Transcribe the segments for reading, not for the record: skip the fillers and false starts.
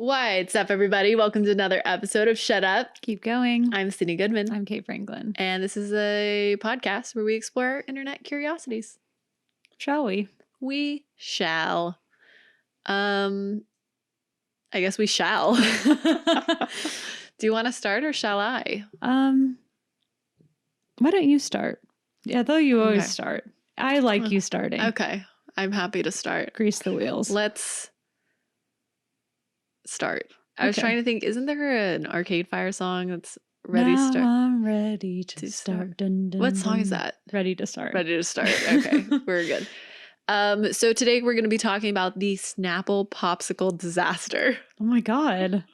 What's up, everybody? Welcome to another episode of Shut Up. Keep going. I'm Sydnee Goodman. I'm Kate Franklin. And this is a podcast where we explore internet curiosities. Shall we? We shall. I guess we shall. Do you want to start or shall I? Why don't you start? Yeah, though you always start. I like you starting. Okay. I'm happy to start. Grease the wheels. Let's start. I was trying to think, isn't there an Arcade Fire song that's ready to start? I'm ready to start. Dun, dun, What song is that? Ready to start. Ready to start. Okay, we're good. So today we're going to be talking about the Snapple Popsicle disaster. Oh my God.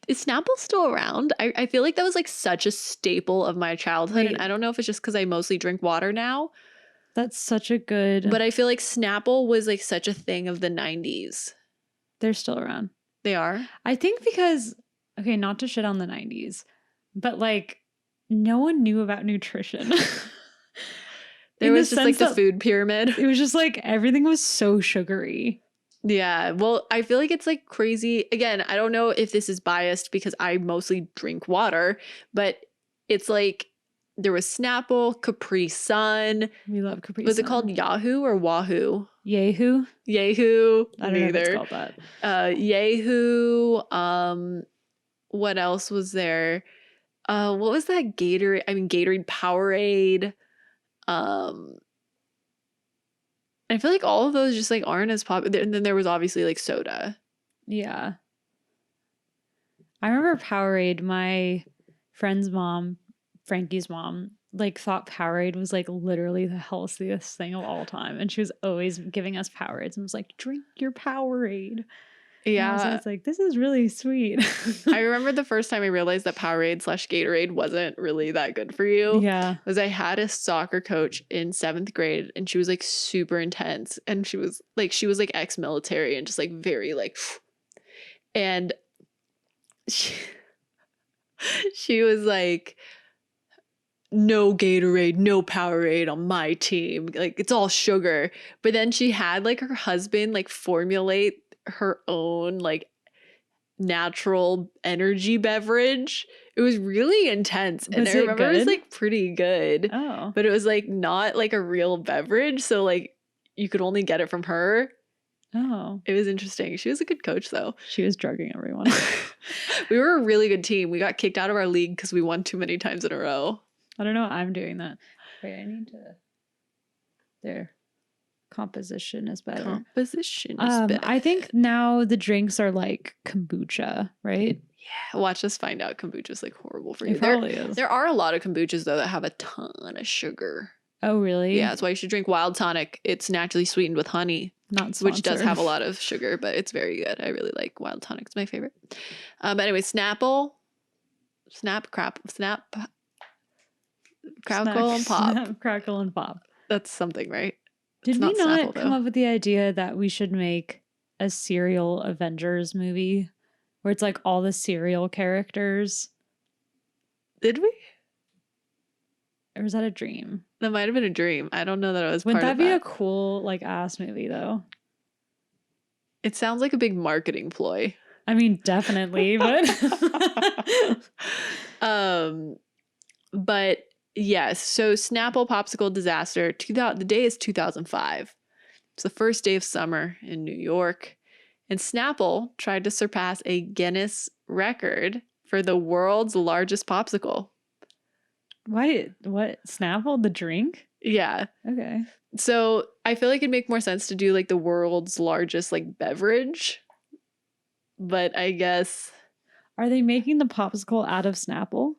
Is Snapple still around? I feel like that was like such a staple of my childhood. And I don't know if it's just because I mostly drink water now. That's such a good... But I feel like Snapple was like such a thing of the 90s. They're still around. They are? I think because, okay, not to shit on the 90s, but like no one knew about nutrition. There was just like the food pyramid. It was just like everything was so sugary. Yeah. Well, I feel like it's like crazy. Again, I don't know if this is biased because I mostly drink water, but it's like there was Snapple, Capri Sun. We love Capri Sun. Was it called Yahoo or Wahoo? Yahoo? Yahoo. I don't know if it's called that. Yahoo. What else was there? What was that Gatorade? I mean, Gatorade, Powerade. I feel like all of those just like aren't as popular. And then there was obviously like soda. Yeah. I remember Powerade, my friend's mom, Frankie's mom, like thought Powerade was like literally the healthiest thing of all time. And she was always giving us Powerades and was like, drink your Powerade. Yeah. I was like, this is really sweet. I remember the first time I realized that Powerade / Gatorade wasn't really that good for you. Yeah. Was I had a soccer coach in 7th grade and she was like super intense. And she was like ex-military and just like very like, and she was like, no Gatorade, no Powerade on my team. Like it's all sugar. But then she had like her husband like formulate her own like natural energy beverage. It was really intense. And I remember it was like pretty good. Oh. But it was like not like a real beverage. So like you could only get it from her. Oh. It was interesting. She was a good coach though. She was drugging everyone. We were a really good team. We got kicked out of our league because we won too many times in a row. I don't know. I'm doing that. Wait, I need to. There. Composition is better. Composition is better. I think now the drinks are like kombucha, right? Yeah. Watch us find out kombucha is like horrible for you. It probably is. There are a lot of kombuchas though that have a ton of sugar. Oh, really? Yeah. That's why you should drink Wild Tonic. It's naturally sweetened with honey. Not sponsored. Which does have a lot of sugar, but it's very good. I really like Wild Tonic. It's my favorite. But anyway, Snapple. Crackle and Pop. Snap, crackle and Pop. That's something, right? Did we not come up with the idea that we should make a serial Avengers movie where it's like all the serial characters? Did we? Or was that a dream? That might have been a dream. I don't know that it was Wouldn't part of that be a cool like ass movie though? It sounds like a big marketing ploy. I mean, definitely, but but yes, so Snapple Popsicle disaster. The day is 2005. It's the first day of summer in New York, and Snapple tried to surpass a Guinness record for the world's largest popsicle. What? Snapple, the drink? Yeah. Okay. So I feel like it'd make more sense to do like the world's largest like beverage, but I guess. Are they making the popsicle out of Snapple?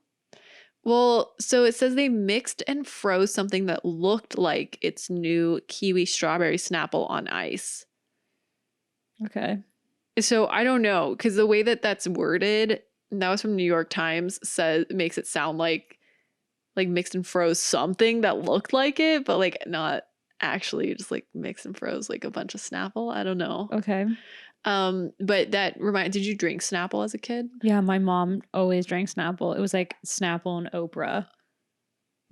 Well, so it says they mixed and froze something that looked like its new kiwi strawberry Snapple on ice. Okay. So I don't know, because the way that that's worded, and that was from New York Times, makes it sound like mixed and froze something that looked like it, but like not actually just like mixed and froze like a bunch of Snapple. I don't know. Okay. But that did you drink Snapple as a kid? Yeah, my mom always drank Snapple. It was like Snapple and Oprah.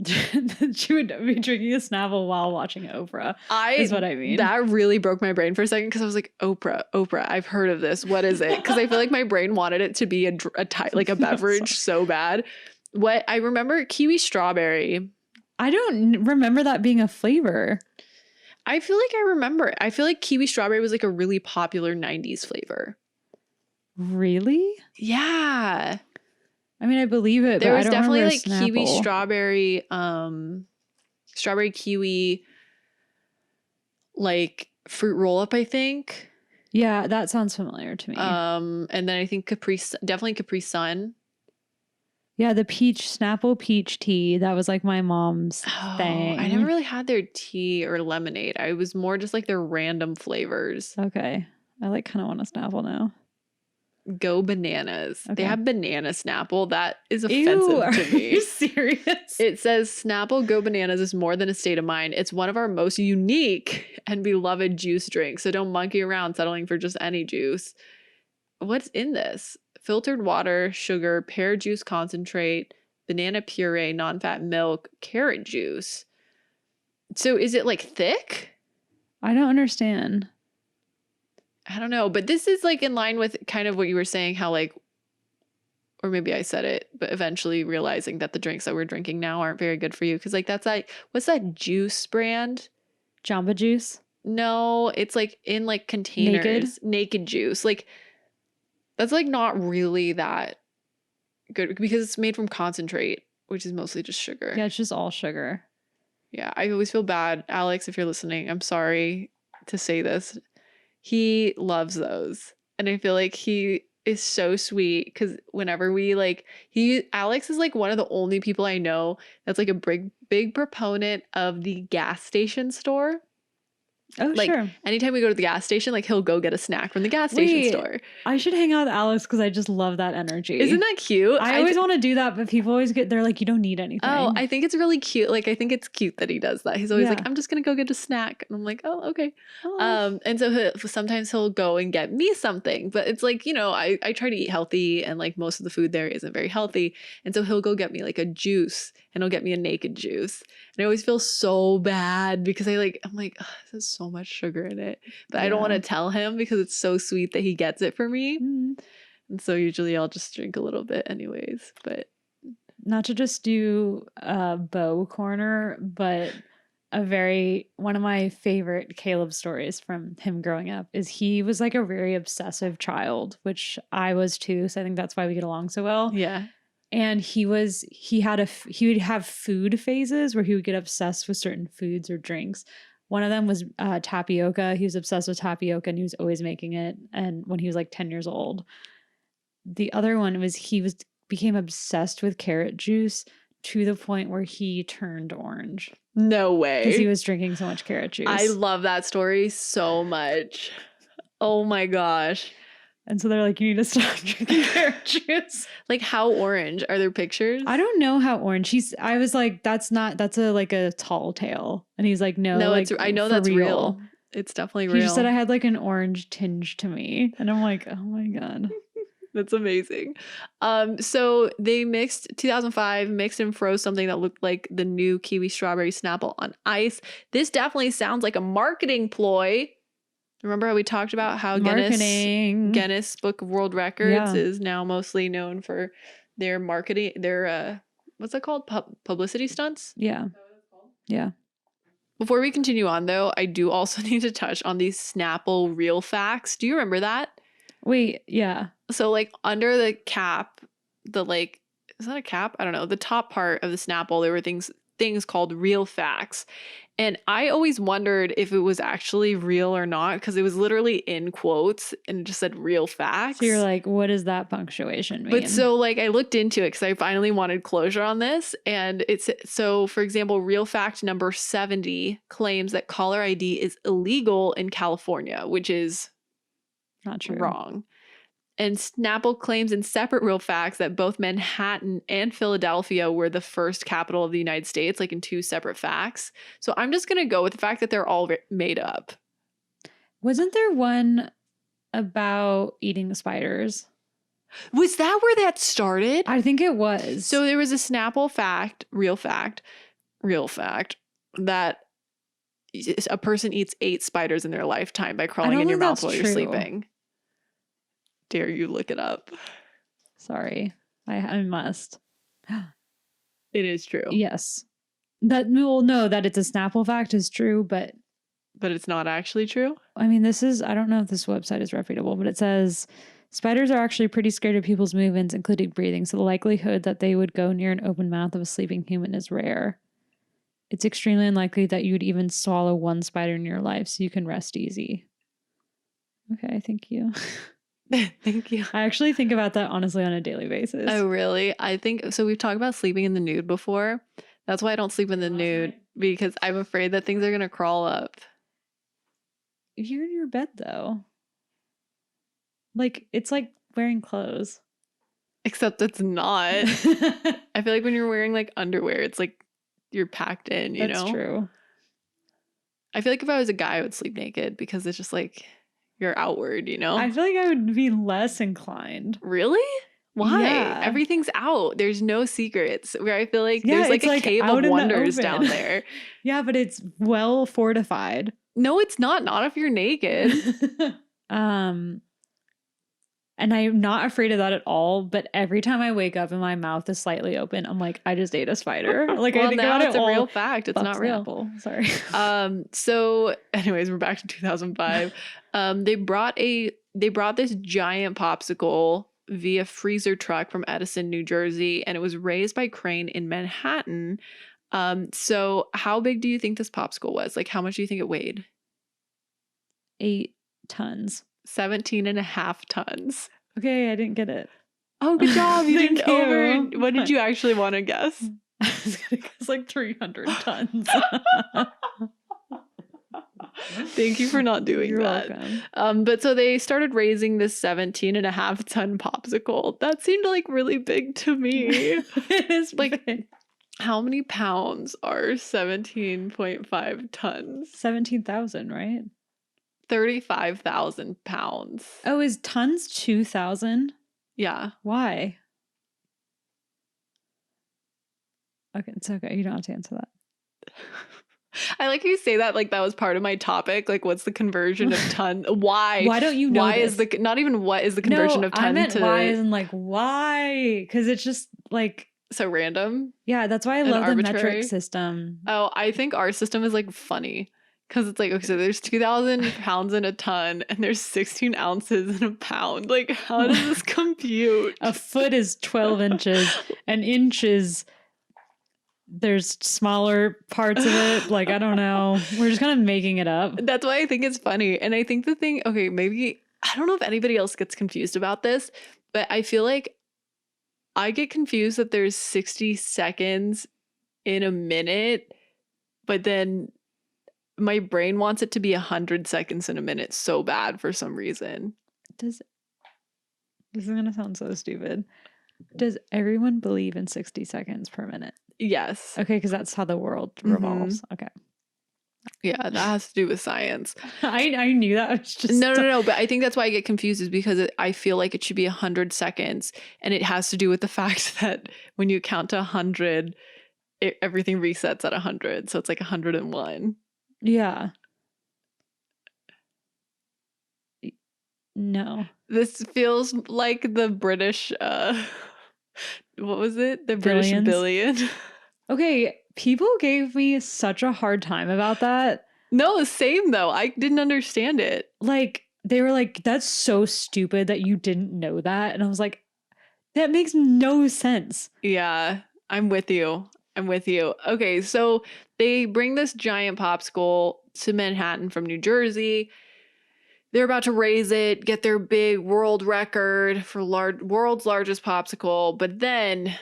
She would be drinking a Snapple while watching Oprah. Is what I mean. That really broke my brain for a second because I was like, Oprah, I've heard of this. What is it? Because I feel like my brain wanted it to be like a beverage so bad. What I remember, kiwi strawberry. I don't remember that being a flavor. I feel like I remember it. I feel like kiwi strawberry was like a really popular 90s flavor. Really? Yeah. I mean, I believe it. There but was I don't definitely remember like kiwi Snapple. strawberry kiwi, like fruit roll up, I think. Yeah, that sounds familiar to me. And then I think definitely Capri Sun. Yeah, the Snapple peach tea. That was like my mom's thing. I never really had their tea or lemonade. I was more just like their random flavors. Okay. I like kind of want a Snapple now. Go bananas. Okay. They have banana Snapple. That is offensive Ew, to me. Are you serious? It says Snapple Go Bananas is more than a state of mind. It's one of our most unique and beloved juice drinks. So don't monkey around settling for just any juice. What's in this? Filtered water, sugar, pear juice concentrate, banana puree, non-fat milk, carrot juice. So is it like thick? I don't understand. I don't know, but this is like in line with kind of what you were saying, how like, or maybe I said it, but eventually realizing that the drinks that we're drinking now aren't very good for you. Cause like that's like, what's that juice brand? Jamba Juice? No, it's like in like containers. Naked juice. Like that's like not really that good because it's made from concentrate, which is mostly just sugar. Yeah, it's just all sugar. Yeah, I always feel bad. Alex, if you're listening, I'm sorry to say this. He loves those. And I feel like he is so sweet because whenever we like, Alex is like one of the only people I know that's like a big proponent of the gas station store. Oh, like, sure. Anytime we go to the gas station, like he'll go get a snack from the gas station store. I should hang out with Alex because I just love that energy. Isn't that cute? I always want to do that, but people always they're like, you don't need anything. Oh, I think it's really cute. Like, I think it's cute that he does that. He's always Yeah. like, I'm just going to go get a snack. And I'm like, oh, okay. Oh. And so sometimes he'll go and get me something, but it's like, you know, I try to eat healthy and like most of the food there isn't very healthy. And so he'll go get me like a juice and he'll get me a naked juice. And I always feel so bad because I'm like, oh, there's so much sugar in it, but I don't want to tell him because it's so sweet that he gets it for me. Mm-hmm. And so usually I'll just drink a little bit anyways, but. Not to just do a Bo corner, but one of my favorite Caleb stories from him growing up is he was like a very obsessive child, which I was too. So I think that's why we get along so well. Yeah. And he would have food phases where he would get obsessed with certain foods or drinks. One of them was tapioca. He was obsessed with tapioca and he was always making it. And when he was like 10 years old, the other one was became obsessed with carrot juice to the point where he turned orange. No way. Because he was drinking so much carrot juice. I love that story so much. Oh my gosh. And so they're like, you need to stop drinking carrot juice. Like how orange? Are there pictures? I don't know how orange. I was like, that's a tall tale. And he's like, no. No, I know that's real. It's definitely real. He just said I had like an orange tinge to me. And I'm like, oh my God. That's amazing. So they 2005 mixed and froze something that looked like the new kiwi strawberry Snapple on ice. This definitely sounds like a marketing ploy. Remember how we talked about how Guinness Book of World Records is now mostly known for their marketing, their what's that called? Publicity stunts? Yeah. Yeah. Before we continue on though, I do also need to touch on these Snapple real facts. Do you remember that? Wait, yeah. So like under the cap, is that a cap? I don't know. The top part of the Snapple, there were things called real facts. And I always wondered if it was actually real or not because it was literally in quotes and it just said real facts. So you're like, what does that punctuation mean? But so like I looked into it because I finally wanted closure on this. And so for example, real fact number 70 claims that caller ID is illegal in California, which is not true. Wrong. And Snapple claims in separate real facts that both Manhattan and Philadelphia were the first capital of the United States, like in two separate facts. So I'm just going to go with the fact that they're all made up. Wasn't there one about eating the spiders? Was that where that started? I think it was. So there was a Snapple fact, real fact, that a person eats 8 spiders in their lifetime by crawling in your mouth while you're sleeping. Dare you look it up? Sorry, I must. It is true. Yes. That it's a Snapple fact is true, but it's not actually true. I mean, I don't know if this website is reputable, but it says spiders are actually pretty scared of people's movements, including breathing. So the likelihood that they would go near an open mouth of a sleeping human is rare. It's extremely unlikely that you would even swallow one spider in your life, so you can rest easy. Okay, thank you. Thank you. I actually think about that honestly on a daily basis. Oh, really? I think so. We've talked about sleeping in the nude before. That's why I don't sleep in the nude, because I'm afraid that things are going to crawl up. You're in your bed, though. Like, it's like wearing clothes. Except it's not. I feel like when you're wearing like underwear, it's like you're packed in, you know? That's true. I feel like if I was a guy, I would sleep naked because it's just like you're outward, you know? I feel like I would be less inclined. Really? Why? Yeah. Everything's out. There's no secrets. Where I feel like there's like a cave of wonders down there. Yeah, but it's well fortified. No, it's not. Not if you're naked. And I'm not afraid of that at all. But every time I wake up and my mouth is slightly open, I'm like, I just ate a spider. Like, well, I think now about it's a real fact. It's not real. Snapple. Sorry. So, anyways, we're back to 2005. They brought this giant popsicle via freezer truck from Edison, New Jersey, and it was raised by crane in Manhattan. So how big do you think this popsicle was? Like, how much do you think it weighed? 8 tons. 17.5 tons. Okay, I didn't get it. Oh, good job. You didn't you. over. What did you actually want to guess? I was gonna guess like 300 tons. Thank you for not doing You're that. welcome. But so they started raising this 17.5 ton popsicle. That seemed like really big to me. It is like big. How many pounds are 17.5 tons? 17,000, right? 35,000 pounds. Oh, is tons 2,000? Yeah. Why? Okay, it's okay. You don't have to answer that. I like you say that like that was part of my topic. Like, what's the conversion of ton? Why? Why don't you know Why this? is the not even what is the conversion of ton I meant to why isn't like why? Because it's just like so random. Yeah, that's why I love arbitrary. the metric system. Oh, I think our system is like funny because it's like, okay, so there's 2,000 pounds in a ton and there's 16 ounces in a pound. Like, how does this compute? A foot is 12 inches. An inch is there's smaller parts of it. Like, I don't know. We're just kind of making it up. That's why I think it's funny. And I think the thing, okay, maybe, I don't know if anybody else gets confused about this, but I feel like I get confused that there's 60 seconds in a minute, but then my brain wants it to be 100 seconds in a minute so bad for some reason. This is going to sound so stupid. Does everyone believe in 60 seconds per minute? Yes. Okay, because that's how the world revolves. Okay. Yeah, that has to do with science. I knew that. Was just No. But I think that's why I get confused is because I feel like it should be 100 seconds. And it has to do with the fact that when you count to 100, everything resets at 100. So it's like 101. Yeah. No. This feels like the British, what was it? The British Billions? billion. Okay, people gave me such a hard time about that. No, same though. I didn't understand it. Like, they were like, that's so stupid that you didn't know that. And I was like, that makes no sense. Yeah, I'm with you. Okay, so they bring this giant popsicle to Manhattan from New Jersey. They're about to raise it, get their big world record for world's largest popsicle, but then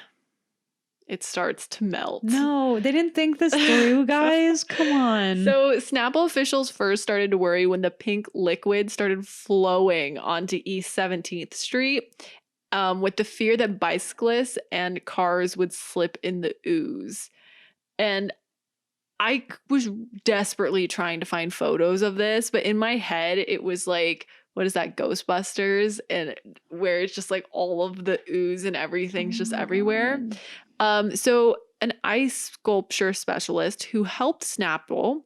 it starts to melt. No, they didn't think this through, guys. Come on. So Snapple officials first started to worry when the pink liquid started flowing onto East 17th Street, with the fear that bicyclists and cars would slip in the ooze. And I was desperately trying to find photos of this, but in my head, it was like what is that, Ghostbusters, and where it's just like all of the ooze and everything's just everywhere. So an ice sculpture specialist who helped Snapple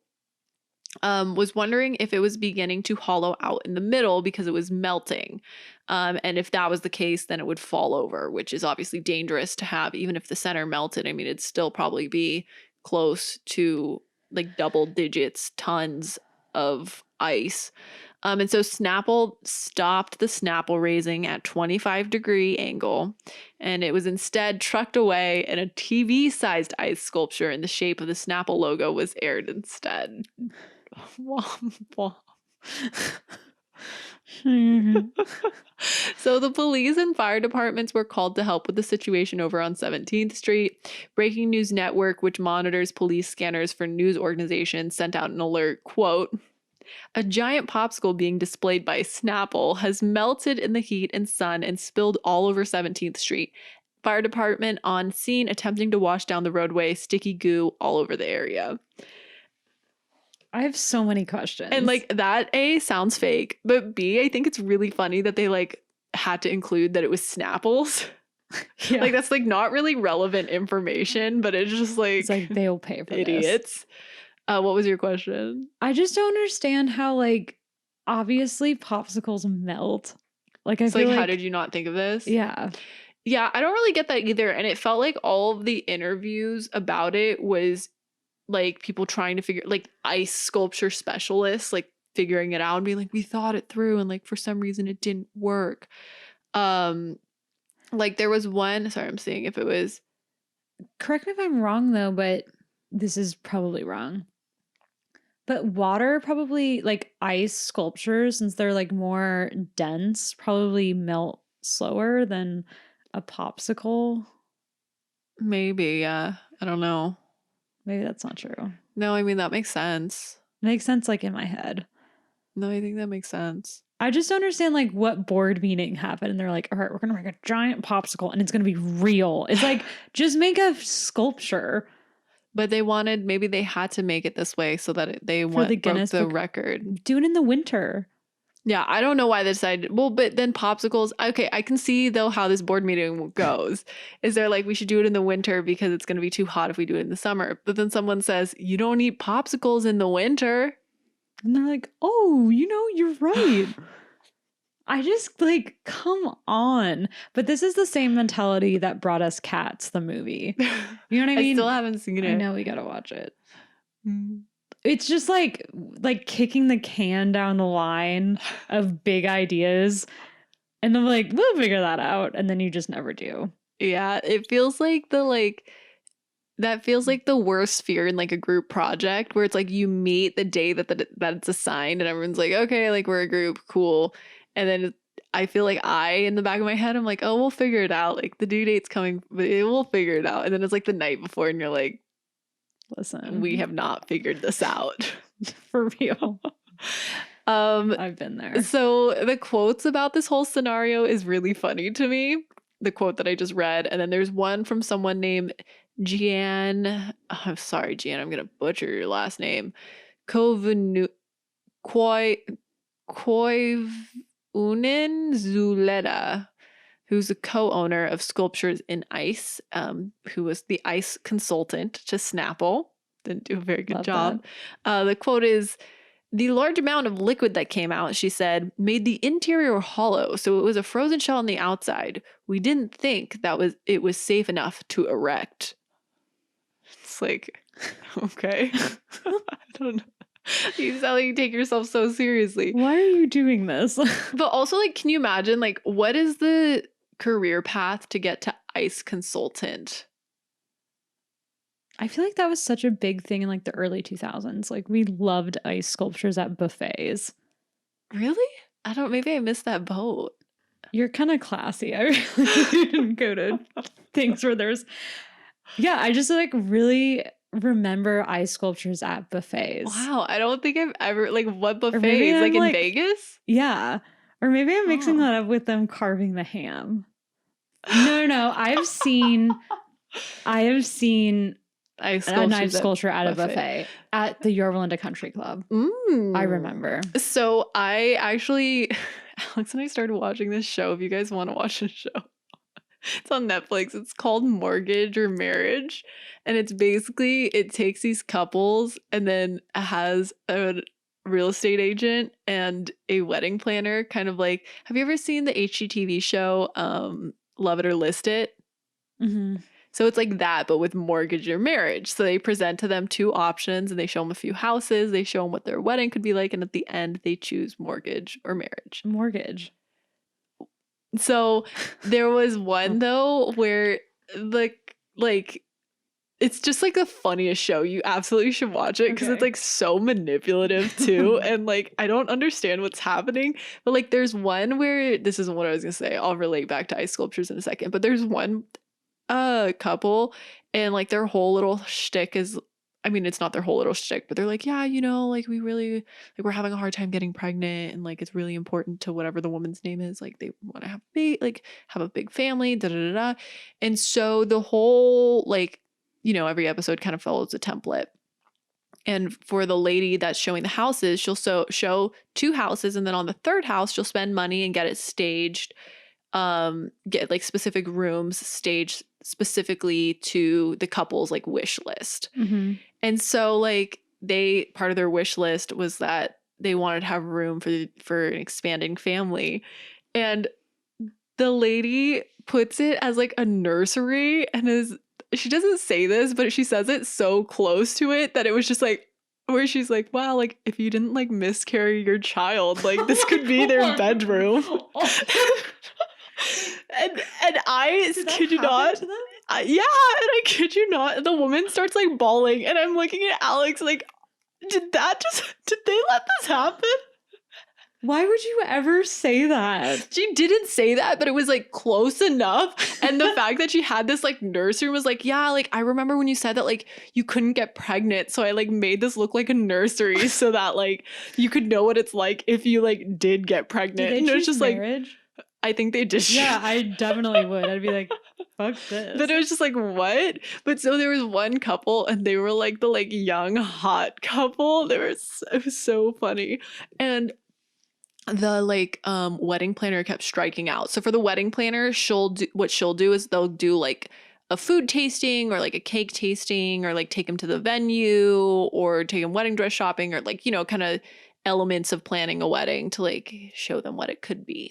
was wondering if it was beginning to hollow out in the middle because it was melting. And if that was the case, then it would fall over, which is obviously dangerous to have. Even if the center melted, I mean, it'd still probably be close to like double digits tons of ice. And so Snapple stopped the Snapple raising at 25-degree angle, and it was instead trucked away, and a TV-sized ice sculpture in the shape of the Snapple logo was aired instead. Womp womp. So the police and fire departments were called to help with the situation over on 17th Street. Breaking News Network, which monitors police scanners for news organizations, sent out an alert, quote, "A giant popsicle being displayed by Snapple has melted in the heat and sun and spilled all over 17th Street. Fire department on scene attempting to wash down the roadway, sticky goo all over the area." I have so many questions. And like that A sounds fake, but B, I think it's really funny that they like had to include that it was Snapples. Yeah. Like that's like not really relevant information, but it's just like, it's like they'll pay for idiots. this. What was your question? I just don't understand how like obviously popsicles melt. Like I It's feel like, like how did you not think of this? Yeah. Yeah, I don't really get that either. And it felt like all of the interviews about it was like people trying to figure, like ice sculpture specialists, like figuring it out and being like, we thought it through and like for some reason it didn't work. Like there was one, sorry, I'm seeing if it was, Correct me if I'm wrong though, but this is probably wrong. But water probably, like ice sculptures, since they're like more dense, probably melt slower than a popsicle. maybe, yeah. I don't know. Maybe that's not true. No, I mean, that makes sense. Makes sense like in my head. No, I think that makes sense. I just don't understand like what board meeting happened and they're like, all right, we're gonna make a giant popsicle and it's gonna be real. It's like, just make a sculpture. But they wanted, maybe they had to make it this way so that they For the broke Guinness the Book. record. Do it in the winter. Yeah, I don't know why they decided. Well, but then popsicles. Okay, I can see though how this board meeting goes. Is they're like, we should do it in the winter because it's going to be too hot if we do it in the summer. But then someone says, you don't eat popsicles in the winter. And they're like, oh, you're right. I just like, come on. But this is the same mentality that brought us Cats, the movie. You know what I mean? I still haven't seen it. I know, we gotta watch it. It's just like kicking the can down the line of big ideas. And I'm like, we'll figure that out. And then you just never do. Yeah, it feels like that feels like the worst fear in like a group project where it's like you meet the day that it's assigned and everyone's like, okay, like we're a group, cool. And then I feel like in the back of my head, I'm like, oh, we'll figure it out. Like the due date's coming, but we'll figure it out. And then it's like the night before and you're like, listen, we have not figured this out. For real. I've been there. So the quotes about this whole scenario is really funny to me. The quote that I just read. And then there's one from someone named Gian. I'm sorry, Gian, I'm going to butcher your last name. Koivunen Zuleta, who's a co-owner of Sculptures in Ice, who was the ice consultant to Snapple. Didn't do a very good job. The quote is, "The large amount of liquid that came out," she said, "made the interior hollow, so it was a frozen shell on the outside. We didn't think it was safe enough to erect." It's like, okay. I don't know. You sound like you take yourself so seriously. Why are you doing this? But also, like, can you imagine, like, what is the career path to get to ice consultant? I feel like that was such a big thing in like the early 2000s. Like we loved ice sculptures at buffets. Really? Maybe I missed that boat. You're kind of classy. I really didn't go to things where I just like really remember ice sculptures at buffets. Wow, I don't think I've ever, like, what buffets? Like in Vegas? Yeah. Or maybe I'm mixing that up with them carving the ham. No. I have seen ice a knife sculptures sculpture at a buffet. buffet at the Yorba Country Club. I remember. So I actually, Alex and I started watching this show. If you guys want to watch this show, it's on Netflix. It's called Mortgage or Marriage. And it's basically, it takes these couples and then has a real estate agent and a wedding planner, kind of like, have you ever seen the HGTV show Love It or List It? Mm-hmm. So it's like that, but with mortgage or marriage. So they present to them 2 options and they show them a few houses. They show them what their wedding could be like. And at the end, they choose mortgage or marriage. Mortgage. So there was one though where like it's just like the funniest show. You absolutely should watch it because it's like so manipulative too. And like I don't understand what's happening. But like there's one where, this isn't what I was gonna say. I'll relate back to ice sculptures in a second. But there's one couple and like their whole little shtick is, I mean, it's not their whole little shtick, but they're like, yeah, you know, like we really, like we're having a hard time getting pregnant and like it's really important to whatever the woman's name is. Like they want to have a big family, da da da da. And so the whole, like, you know, every episode kind of follows a template. And for the lady that's showing the houses, she'll show 2 houses. And then on the 3rd house, she'll spend money and get it staged, get like specific rooms staged specifically to the couple's like wish list. Mm-hmm. And so like part of their wish list was that they wanted to have room for an expanding family. And the lady puts it as like a nursery and she doesn't say this, but she says it so close to it that it was just like, where she's like, wow, like if you didn't like miscarry your child, like this could be their bedroom. And I kid you not. Yeah, and I kid you not. The woman starts like bawling, and I'm looking at Alex like, did they let this happen? Why would you ever say that? She didn't say that, but it was like close enough. And the fact that she had this like nursery was like, yeah, like I remember when you said that like you couldn't get pregnant. So I like made this look like a nursery so that like you could know what it's like if you like did get pregnant. Did they choose just marriage? Like, I think they did. Yeah, I dedefinitely would. I'd be like, fuck this. But it was just like, what? But so there was one couple and they were like the like young hot couple. It was so funny. And the like wedding planner kept striking out. So for the wedding planner, she'll do is they'll do like a food tasting or like a cake tasting or like take them to the venue or take them wedding dress shopping or like, you know, kind of elements of planning a wedding to like show them what it could be.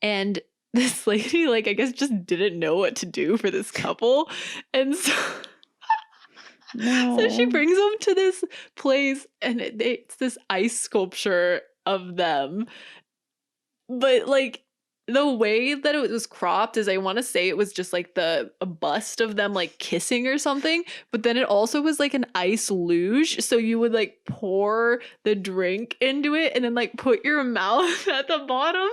And this lady, like, I guess just didn't know what to do for this couple. And so No. So she brings them to this place and it's this ice sculpture of them. But like the way that it was cropped is I want to say it was just like a bust of them like kissing or something. But then it also was like an ice luge. So you would like pour the drink into it and then like put your mouth at the bottom.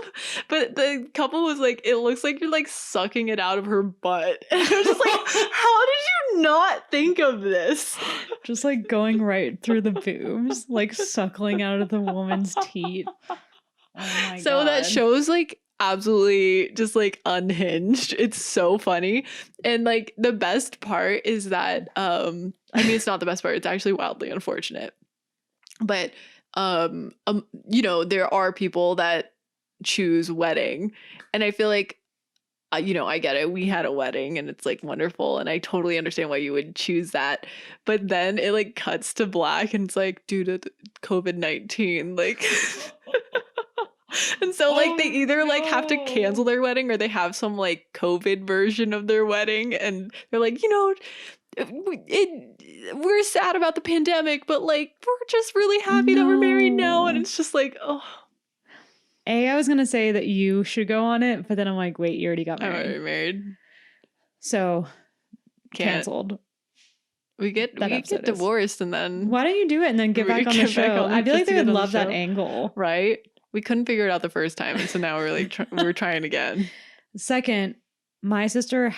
But the couple was like, it looks like you're like sucking it out of her butt. And I was just like, how did you not think of this? Just like going right through the boobs, like suckling out of the woman's teeth. Oh my so God. That shows like absolutely just like unhinged. It's so funny. And like the best part is that I mean it's not the best part, it's actually wildly unfortunate. But you know, there are people that choose wedding. And I feel like you know, I get it. We had a wedding and it's like wonderful. And I totally understand why you would choose that. But then it like cuts to black and it's like due to COVID-19, like and so like they either like have to cancel their wedding or they have some like COVID version of their wedding. And they're like, you know, we're sad about the pandemic, but like we're just really happy that we're married now. And it's just like, oh. I was gonna say that you should go on it, but then I'm like, wait, you already got married. I'm already married. So canceled. We get divorced and then why don't you do it and then get back on the show? I feel like they would love that angle. Right? We couldn't figure it out the first time, and so now we're like we're trying again. Second, my sister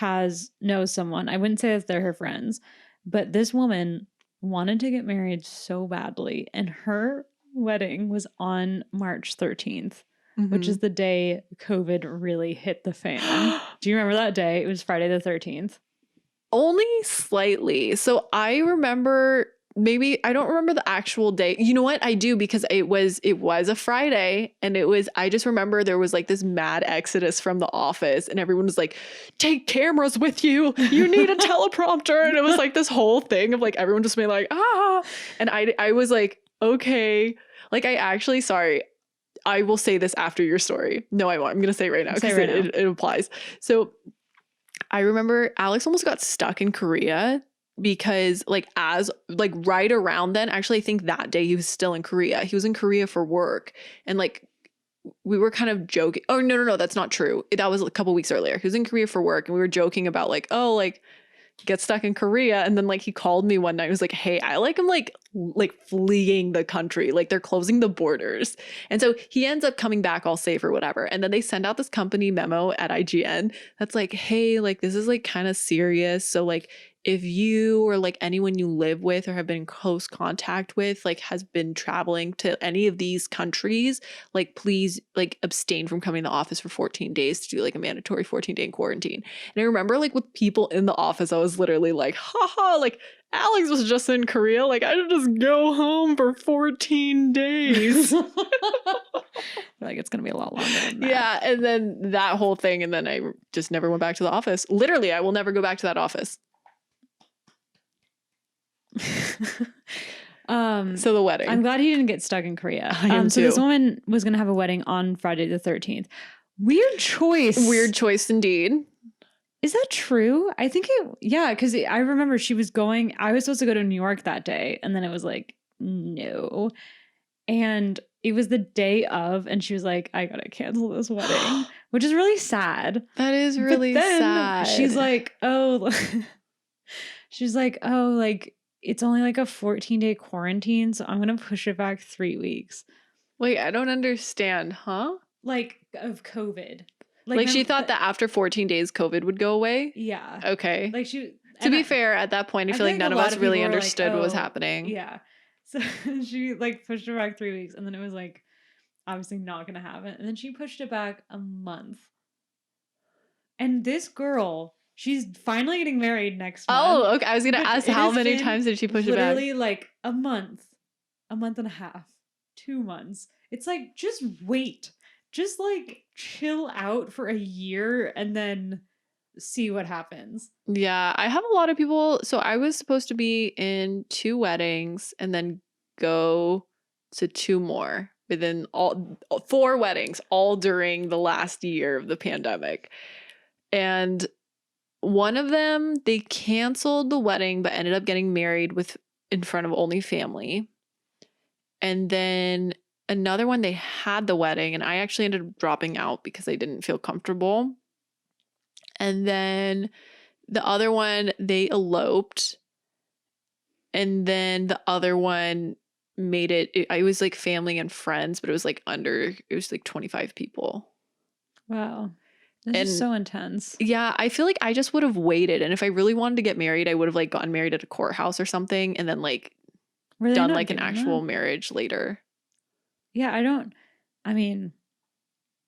knows someone. I wouldn't say that they're her friends, but this woman wanted to get married so badly, and her wedding was on March 13th. Which is the day COVID really hit the fan. Do you remember that day? It was Friday the 13th. Only slightly. So I remember, maybe I don't remember the actual day. You know what? I do, because it was a Friday, and I just remember there was like this mad exodus from the office, and everyone was like, take cameras with you. You need a teleprompter. And it was like this whole thing of like everyone just being like, ah. And I was like, okay. Like, I actually, sorry, I will say this after your story. No, I won't. I'm going to say it right now because it applies. So I remember Alex almost got stuck in Korea because right around then, actually, I think that day he was still in Korea. He was in Korea for work, and like we were kind of joking. Oh, no, that's not true. That was a couple weeks earlier. He was in Korea for work, and we were joking about like, oh, like get stuck in Korea. And then like he called me one night. He was like, hey, I like am like fleeing the country. Like they're closing the borders. And so he ends up coming back all safe or whatever. And then they send out this company memo at IGN that's like, hey, like this is like kind of serious. So like if you or like anyone you live with or have been in close contact with like has been traveling to any of these countries, like please like abstain from coming to the office for 14 days to do like a mandatory 14-day quarantine. And I remember like with people in the office, I was literally like, haha, like Alex was just in Korea. Like I should just go home for 14 days. Like it's going to be a lot longer than that. Yeah. And then that whole thing. And then I just never went back to the office. Literally, I will never go back to that office. So the wedding. I'm glad he didn't get stuck in Korea. I am so too. this woman was going to have a wedding on Friday the 13th. Weird choice. Weird choice indeed. Is that true? I think because I remember I was supposed to go to New York that day, and then it was like, no. And it was the day of, and she was like, I gotta cancel this wedding, which is really sad. That is really sad. She's like, oh, like, it's only like a 14-day quarantine, so I'm going to push it back 3 weeks. Wait, I don't understand, huh? Like, of COVID. Like she thought that after 14 days, COVID would go away? Yeah. Okay. Like to be fair, at that point, I feel like none of us really understood what was happening. Yeah. So she like pushed it back 3 weeks, and then it was like, obviously not going to happen. And then she pushed it back a month. And this girl... She's finally getting married next month. Oh, okay. I was going to ask how many times did she push it back? Literally like a month and a half, 2 months. It's like, just wait. Just like chill out for a year and then see what happens. Yeah, I have a lot of people. So I was supposed to be in 2 weddings and then go to 2 more within 4 weddings, all during the last year of the pandemic. And one of them, they canceled the wedding, but ended up getting married in front of only family. And then another one, they had the wedding, and I actually ended up dropping out because I didn't feel comfortable. And then the other one, they eloped. And then the other one made it was like family and friends, but it was like 25 people. Wow. This is so intense. Yeah, I feel like I just would have waited. And if I really wanted to get married, I would have like gotten married at a courthouse or something and then like done like an actual marriage later. Yeah, I mean,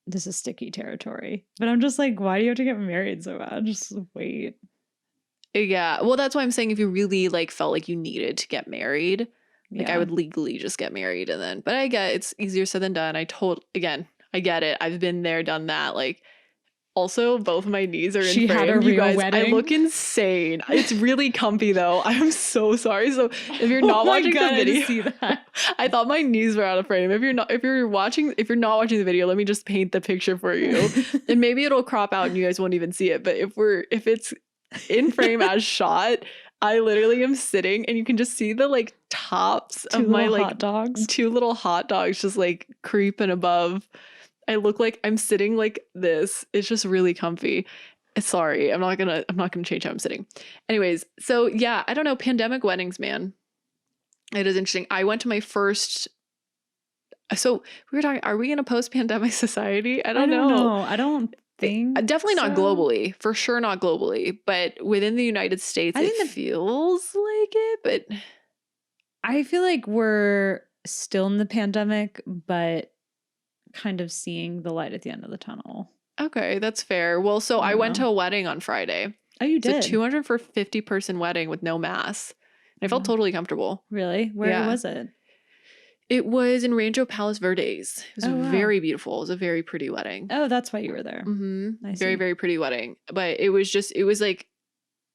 this is sticky territory. But I'm just like, why do you have to get married so bad? Just wait. Yeah, well, that's why I'm saying if you really like felt like you needed to get married, like I would legally just get married and then, but I get it's easier said than done. I get it. I've been there, done that. Like, also, both of my knees are in frame. Had a real wedding. I look insane. It's really comfy though. I'm so sorry. So if you're not watching the video, I see that. I thought my knees were out of frame. If you're not watching the video, let me just paint the picture for you. And maybe it'll crop out and you guys won't even see it. But if it's in frame as shot, I literally am sitting and you can just see the like tops of my like hot dogs. 2 little hot dogs just like creeping above. I look like I'm sitting like this. It's just really comfy. Sorry, I'm not gonna change how I'm sitting. Anyways, so yeah, I don't know, pandemic weddings, man. It is interesting. I went to my first. So we were talking. Are we in a post-pandemic society? I don't know. I don't think. Definitely not globally. For sure, not globally. But within the United States, it feels like it. But I feel like we're still in the pandemic, but kind of seeing the light at the end of the tunnel. Okay, that's fair. Well, so I went to a wedding on Friday. Oh, you It's a did? 250 person wedding with no mass. And I felt totally comfortable. Really? Where Yeah. was it? It was in Rancho Palos Verdes. It was Oh, wow. very beautiful. It was a very pretty wedding. Oh, that's why you were there. Mm-hmm. I Very, see. very pretty wedding. But it was like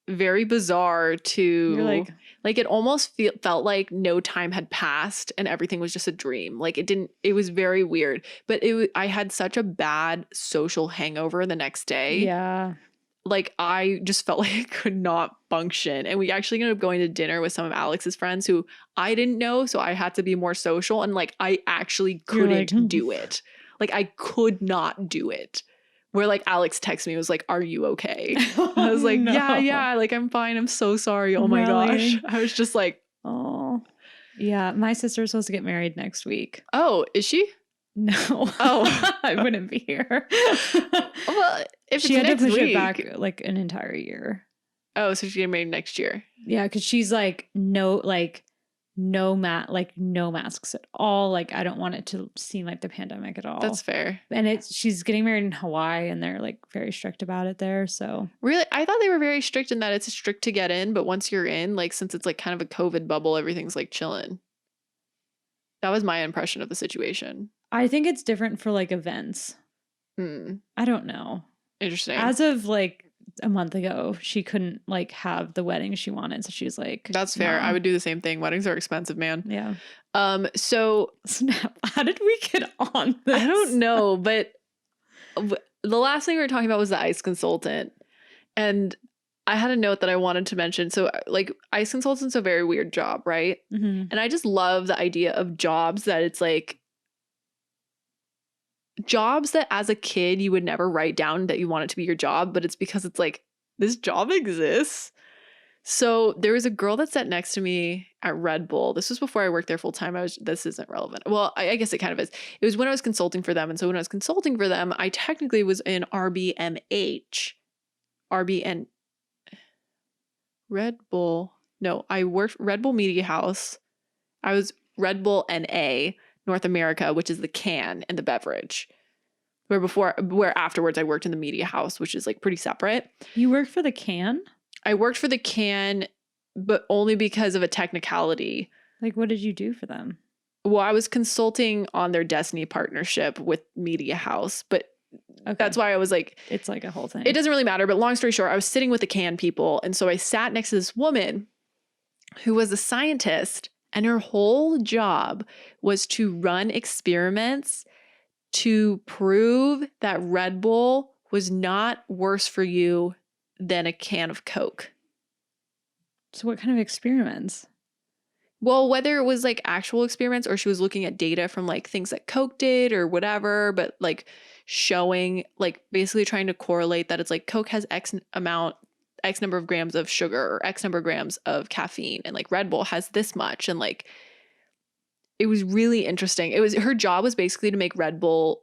very bizarre to You're like it almost felt like no time had passed and everything was just a dream. Like it was very weird. But I had such a bad social hangover the next day. yeah. Like I just felt like I could not function. And we actually ended up going to dinner with some of Alex's friends who I didn't know. So I had to be more social. And like I actually couldn't do it. Like I could not do it. Where like Alex texted me, was like, "Are you okay?" I was like, no. yeah, like I'm fine. I'm so sorry. Oh my Really? gosh. I was just like, oh. Yeah, my sister's supposed to get married next week. oh, is she? No. Oh. I wouldn't be here. Well, if she it's had to push week, it back like an entire year. Oh, so she's getting married next year. Yeah, because she's like no masks at all. Like I don't want it to seem like the pandemic at all. That's fair. And she's getting married in Hawaii and they're like very strict about it there. So really, I thought they were very strict in that it's strict to get in, but once you're in, like since it's like kind of a COVID bubble, everything's like chilling. That was my impression of the situation. I think it's different for like events. I don't know. Interesting. As of like a month ago, she couldn't like have the wedding she wanted. So she was like, that's fair. nah. I would do the same thing. Weddings are expensive, man. Yeah. So Snap. How did we get on this? I don't know, but the last thing we were talking about was the ICE consultant. And I had a note that I wanted to mention. So like ICE consultant's a very weird job, right? Mm-hmm. And I just love the idea of jobs that it's like jobs that as a kid you would never write down that you want it to be your job, but it's because it's like this job exists. So there was a girl that sat next to me at Red Bull. This was before I worked there full time. This isn't relevant. Well, I guess it kind of is. It was when I was consulting for them. And so when I was consulting for them, I technically was in RBN Red Bull. No, I worked Red Bull Media House. I was Red Bull NA North America, which is the can and the beverage. Where afterwards I worked in the media house, which is like pretty separate. You worked for the can? I worked for the can, but only because of a technicality. Like, what did you do for them? Well, I was consulting on their Destiny partnership with Media House, but that's why I was like, it's like a whole thing. It doesn't really matter. But long story short, I was sitting with the can people. And so I sat next to this woman who was a scientist, and her whole job was to run experiments to prove that Red Bull was not worse for you than a can of Coke. So what kind of experiments? Well, whether it was like actual experiments or she was looking at data from like things that Coke did or whatever, but like showing, like basically trying to correlate that it's like Coke has X number of grams of sugar or X number of grams of caffeine, and like Red Bull has this much. And like, it was really interesting. Her job was basically to make Red Bull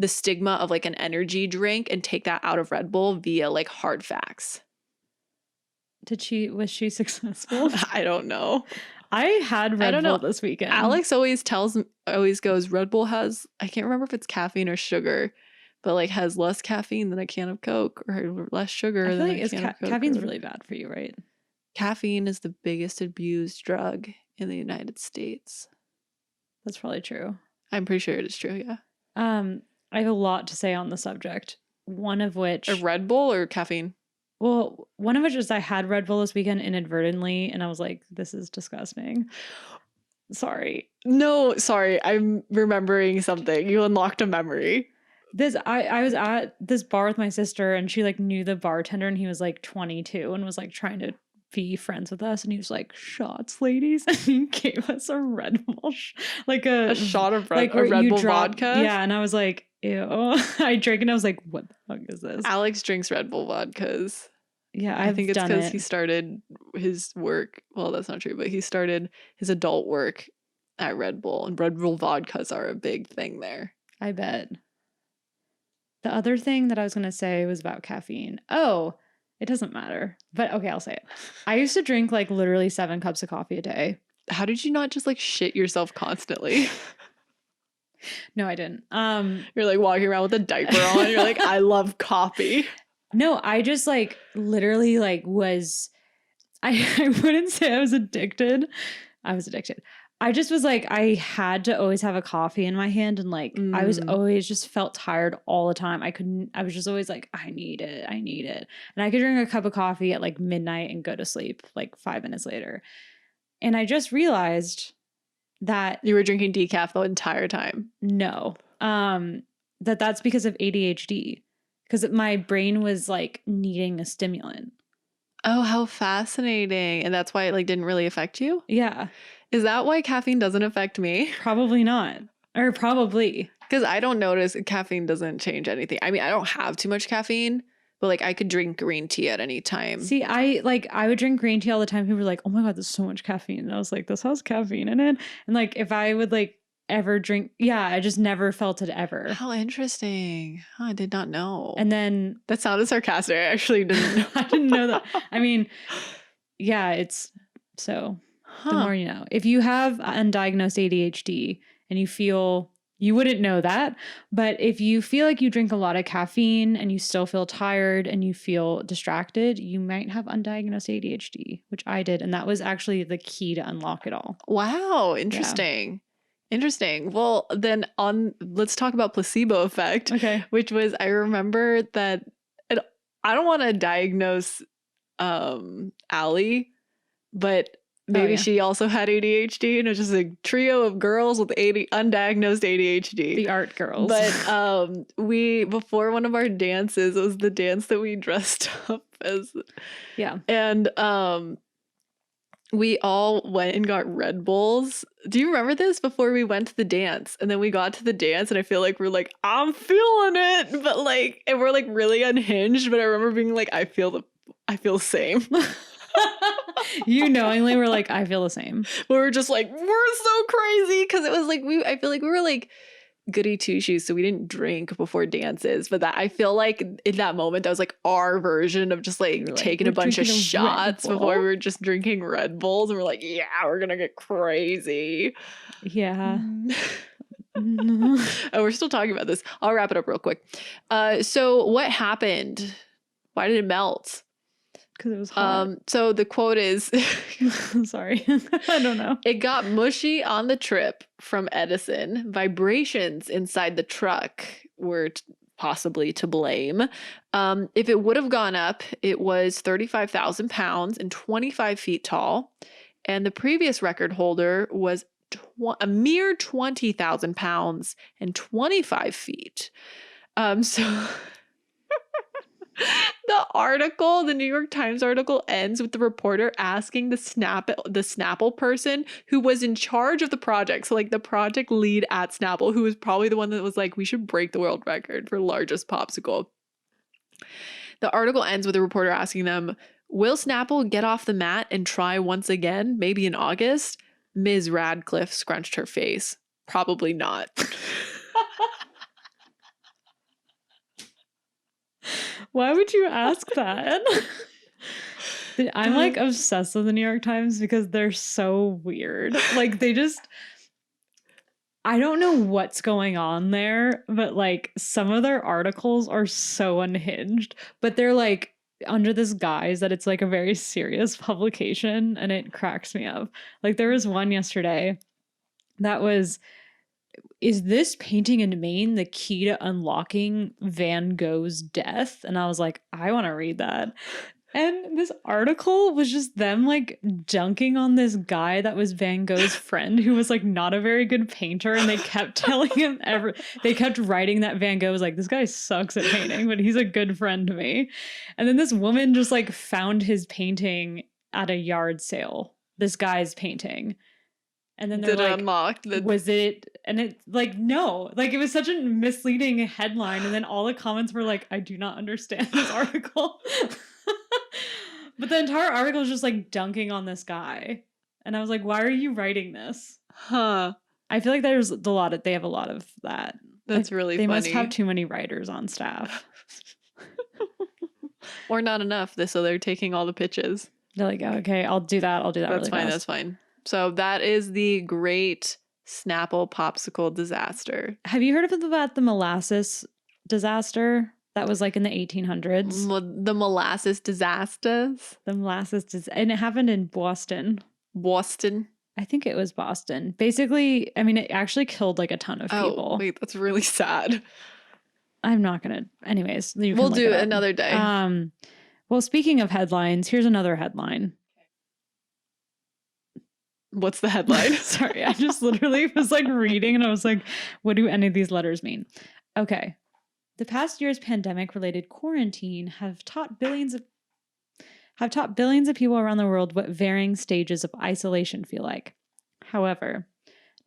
the stigma of like an energy drink and take that out of Red Bull via like hard facts. Was she successful? I don't know. I had Red Bull this weekend. Alex always goes, Red Bull has, I can't remember if it's caffeine or sugar, but like has less caffeine than a can of Coke, or less sugar than a can of Coke. Caffeine's really bad for you, right? Caffeine is the biggest abused drug in the United States. That's probably true. I'm pretty sure it is true, yeah. I have a lot to say on the subject. One of which... A Red Bull or caffeine? Well, one of which is I had Red Bull this weekend inadvertently, and I was like, this is disgusting. Sorry. No, sorry. I'm remembering something. You unlocked a memory. I was at this bar with my sister, and she like knew the bartender, and he was like 22 and was like trying to be friends with us, and he was like, shots, ladies, and he gave us a Red Bull like a shot of Red Bull vodka. Yeah, and I was like, ew. I drank and I was like, what the fuck is this? Alex drinks Red Bull vodkas. Yeah, I think it's because he started his work. Well, that's not true, but he started his adult work at Red Bull, and Red Bull vodkas are a big thing there. I bet. The other thing that I was going to say was about caffeine. Oh, it doesn't matter. But okay, I'll say it. I used to drink like literally 7 cups of coffee a day. How did you not just like shit yourself constantly? No, I didn't. You're like walking around with a diaper on. You're like, I love coffee. No, I just like literally like was I wouldn't say I was addicted. I was addicted. I just was like, I had to always have a coffee in my hand, and like I was Mm. always just felt tired all the time. I was just always like, I need it. And I could drink a cup of coffee at like midnight and go to sleep like 5 minutes later. And I just realized that You were drinking decaf the entire time. no, that's because of ADHD, because my brain was like needing a stimulant. Oh, how fascinating. And that's why it like didn't really affect you? Yeah, Is that why caffeine doesn't affect me? probably not. Or probably. Because I don't notice caffeine doesn't change anything. I mean, I don't have too much caffeine, but like I could drink green tea at any time. See, I would drink green tea all the time. People were like, "Oh my god, there's so much caffeine." And I was like, "This has caffeine in it." And like if I would like ever drink, yeah, I just never felt it ever. How interesting. Oh, I did not know. And then That sounded sarcastic. I actually didn't know. I didn't know that. I mean, yeah, it's so the more you know. If you have undiagnosed ADHD and you feel you wouldn't know that, but if you feel like you drink a lot of caffeine and you still feel tired and you feel distracted, you might have undiagnosed ADHD, which I did, and that was actually the key to unlock it all. Wow, interesting. Interesting. Well, then let's talk about Placebo Effect, Okay. which was I remember that and I don't want to diagnose Allie, but maybe yeah. she also had ADHD, and it's just a trio of girls with undiagnosed ADHD. The art girls. But we before one of our dances, it was the dance that we dressed up as. Yeah. And we all went and got Red Bulls. Do you remember this? Before we went to the dance, and then we got to the dance, and I feel like we're like, I'm feeling it, but like, and we're like really unhinged. But I remember being like, I feel the same. You knowingly were like, I feel the same. We were just like, we're so crazy, because it was like I feel like we were like goody two shoes, so we didn't drink before dances. But that I feel like in that moment that was like our version of just like taking a bunch of shots before we were just drinking Red Bulls, and we're like, yeah, we're gonna get crazy. Yeah. Oh, we're still talking about this. I'll wrap it up real quick. So what happened? Why did it melt? Because it was hot. So the quote is, sorry, I don't know. It got mushy on the trip from Edison. Vibrations inside the truck were possibly to blame. If it would have gone up, it was 35,000 pounds and 25 feet tall. And the previous record holder was a mere 20,000 pounds and 25 feet. So the New York Times article ends with the reporter asking the Snapple person who was in charge of the project. So like the project lead at Snapple, who was probably the one that was like, we should break the world record for largest popsicle. The article ends with the reporter asking them, will Snapple get off the mat and try once again, maybe in August? Ms. Radcliffe scrunched her face. Probably not. Why would you ask that? I'm like obsessed with the New York Times because they're so weird. Like I don't know what's going on there, but like some of their articles are so unhinged, but they're like under this guise that it's like a very serious publication, and it cracks me up. Like there was one yesterday that was, is this painting in Maine the key to unlocking Van Gogh's death? And I was like, I want to read that. And this article was just them like dunking on this guy that was Van Gogh's friend, who was like not a very good painter. And they kept telling him they kept writing that Van Gogh was like, this guy sucks at painting, but he's a good friend to me. And then this woman just like found his painting at a yard sale, this guy's painting. And then they're like, was it? And it's like, no, like it was such a misleading headline. And then all the comments were like, I do not understand this article. But the entire article is just like dunking on this guy. And I was like, why are you writing this? Huh. I feel like they have a lot of that. That's really funny. They must have too many writers on staff. Or not enough, so they're taking all the pitches. They're like, okay, I'll do that. That's really fine. fast. That's fine. So that is the great Snapple popsicle disaster. Have you heard about the molasses disaster That was like in the 1800s. The molasses disasters. The molasses, and it happened in Boston. Boston. I think it was Boston. Basically, I mean, it actually killed like a ton of people. Oh, wait, that's really sad. I'm not going to. Anyways, we'll do it another day. Well, speaking of headlines, here's another headline. What's the headline? Sorry, I just literally was like reading and I was like, what do any of these letters mean? Okay. The past year's pandemic-related quarantine have taught billions of people around the world what varying stages of isolation feel like. However,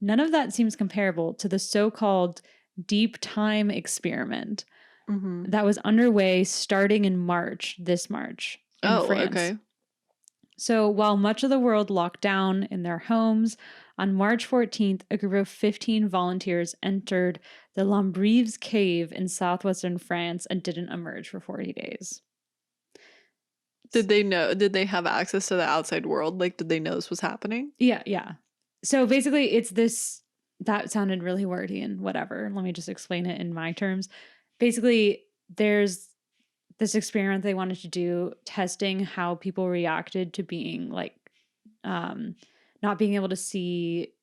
none of that seems comparable to the so-called deep time experiment that was underway starting in this March in France. Okay. So while much of the world locked down in their homes, on March 14th, a group of 15 volunteers entered the Lombrives cave in southwestern France and didn't emerge for 40 days. Did they have access to the outside world? Like, did they know this was happening? Yeah. So basically it's this, that sounded really wordy and whatever. Let me just explain it in my terms. Basically, there's this experiment they wanted to do, testing how people reacted to being like, not being able to see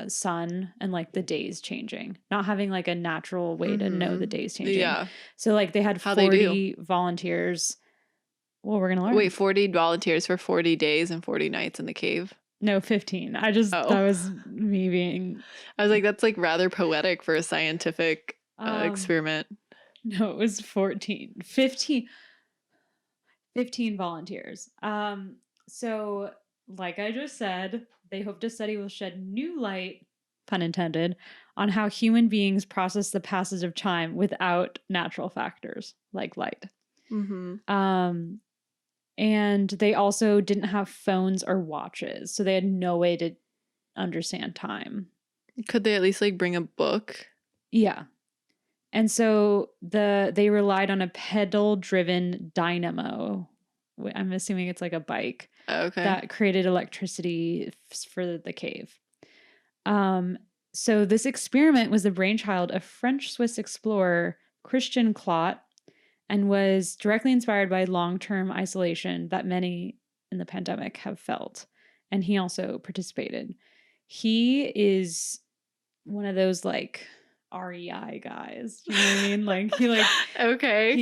sun and like the days changing, not having like a natural way to know the days changing. Yeah. So like they had 40 volunteers. Well, we're going to learn. Wait, 40 volunteers for 40 days and 40 nights in the cave? No, 15. That was me being... I was like, that's like rather poetic for a scientific experiment. No, it was 14. 15 volunteers. So, like I just said, they hope the study will shed new light, pun intended, on how human beings process the passage of time without natural factors like light. And they also didn't have phones or watches, so they had no way to understand time. Could they at least like bring a book? Yeah. And so they relied on a pedal-driven dynamo. I'm assuming it's like a bike. Okay. That created electricity for the cave. So this experiment was the brainchild of French-Swiss explorer Christian Clot and was directly inspired by long-term isolation that many in the pandemic have felt. And he also participated. He is one of those like REI guys. You know what I mean? Like he like okay.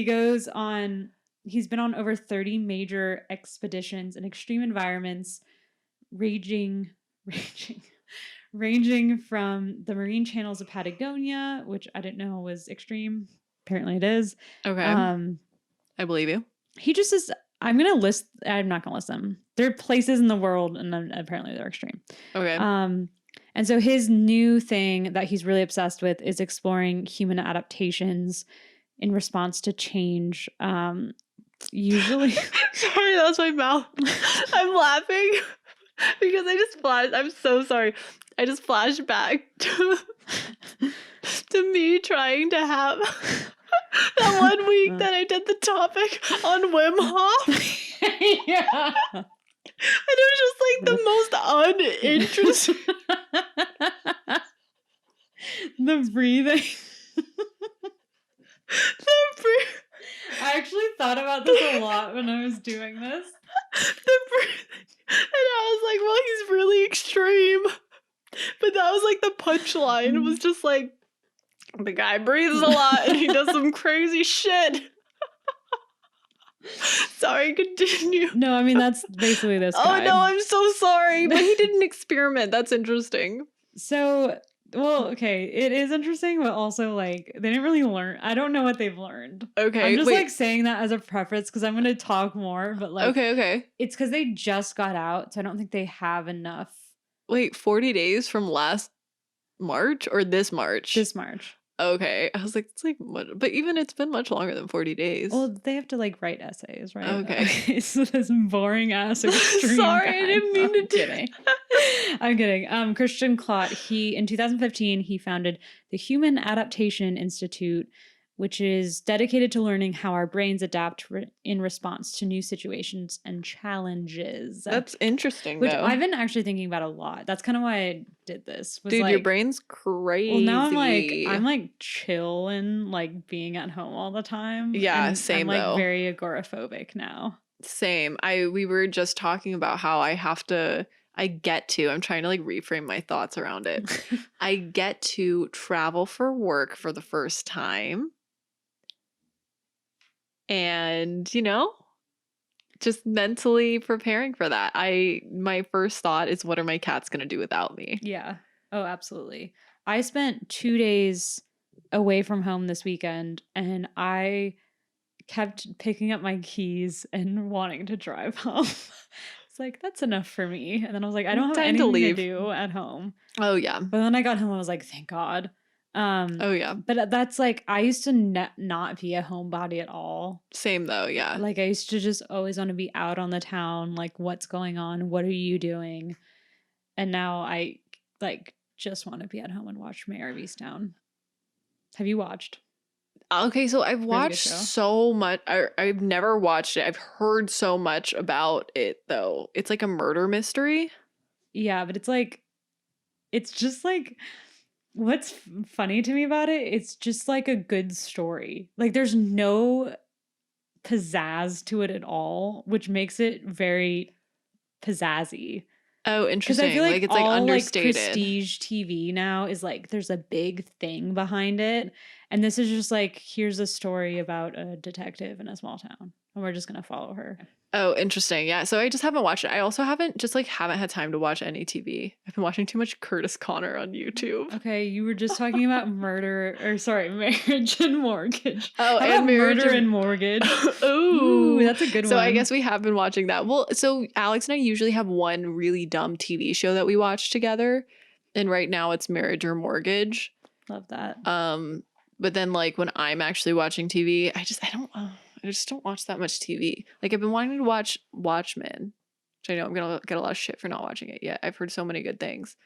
He's been on over 30 major expeditions in extreme environments, ranging from the marine channels of Patagonia, which I didn't know was extreme. Apparently it is. Okay. I believe you. He just is. I'm not going to list them. There are places in the world and then apparently they're extreme. Okay. And so his new thing that he's really obsessed with is exploring human adaptations in response to change. Usually. Sorry, that was my mouth. I'm laughing because I'm so sorry. I just flashed back to me trying to have that one week that I did the topic on Wim Hof. Yeah. And it was just like the most uninteresting. The breathing. I actually thought about this a lot when I was doing this. The breathing. And I was like, well, he's really extreme. But that was like the punchline was just like, the guy breathes a lot and he does some crazy shit. Sorry, continue. No, I mean, that's basically this guy. Oh, no, I'm so sorry. But he did an experiment. That's interesting. So, well, okay, it is interesting, but also, like, they didn't really learn. I don't know what they've learned. Okay, I'm just, like, saying that as a preface because I'm going to talk more, but, like... Okay. It's because they just got out, so I don't think they have enough. Wait, 40 days from last March or this March? This March. Okay. I was like, it's like, what? But even it's been much longer than 40 days. Well, they have to like write essays, right? Okay. So this boring ass extreme Sorry, guy. I didn't mean to do it. I'm kidding. Christian Clot, in 2015, he founded the Human Adaptation Institute, which is dedicated to learning how our brains adapt in response to new situations and challenges. That's interesting, which though. I've been actually thinking about a lot. That's kind of why I did this. Was Dude, like, your brain's crazy. well, now I'm like chill and like being at home all the time. Yeah, and same I'm like though. very agoraphobic now. Same. We were just talking about how I'm trying to like reframe my thoughts around it. I get to travel for work for the first time. And, just mentally preparing for that. My first thought is, what are my cats going to do without me? Yeah. Oh, absolutely. I spent 2 days away from home this weekend, and I kept picking up my keys and wanting to drive home. It's like, that's enough for me. And then I was like, I don't have Time to anything to leave. do at home. Oh, yeah. But then I got home, I was like, thank God. Oh, yeah. But that's like, I used to not be a homebody at all. Same though, yeah. Like, I used to just always want to be out on the town. Like, what's going on? What are you doing? And now I like just want to be at home and watch Mayor of Easttown. Have you watched? Okay, so I've watched so much. I've never watched it. I've heard so much about it, though. It's like a murder mystery. Yeah, but it's just like, what's funny to me about it, it's just like a good story. Like, there's no pizzazz to it at all, which makes it very pizzazzy. Oh, interesting. I feel like it's all, like understated. Like, prestige TV now is like there's a big thing behind it, and this is just like, here's a story about a detective in a small town, and we're just gonna follow her. Oh, interesting. Yeah. So I just haven't watched it. I also haven't had time to watch any TV. I've been watching too much Curtis Connor on YouTube. Okay, you were just talking about marriage and mortgage. Oh, and murder and mortgage. Ooh, that's a good one. So I guess we have been watching that. Well, so Alex and I usually have one really dumb TV show that we watch together, and right now it's Marriage or Mortgage. Love that. But then like when I'm actually watching TV, I just don't watch that much TV. Like, I've been wanting to watch Watchmen, which I know I'm gonna get a lot of shit for not watching it yet. I've heard so many good things,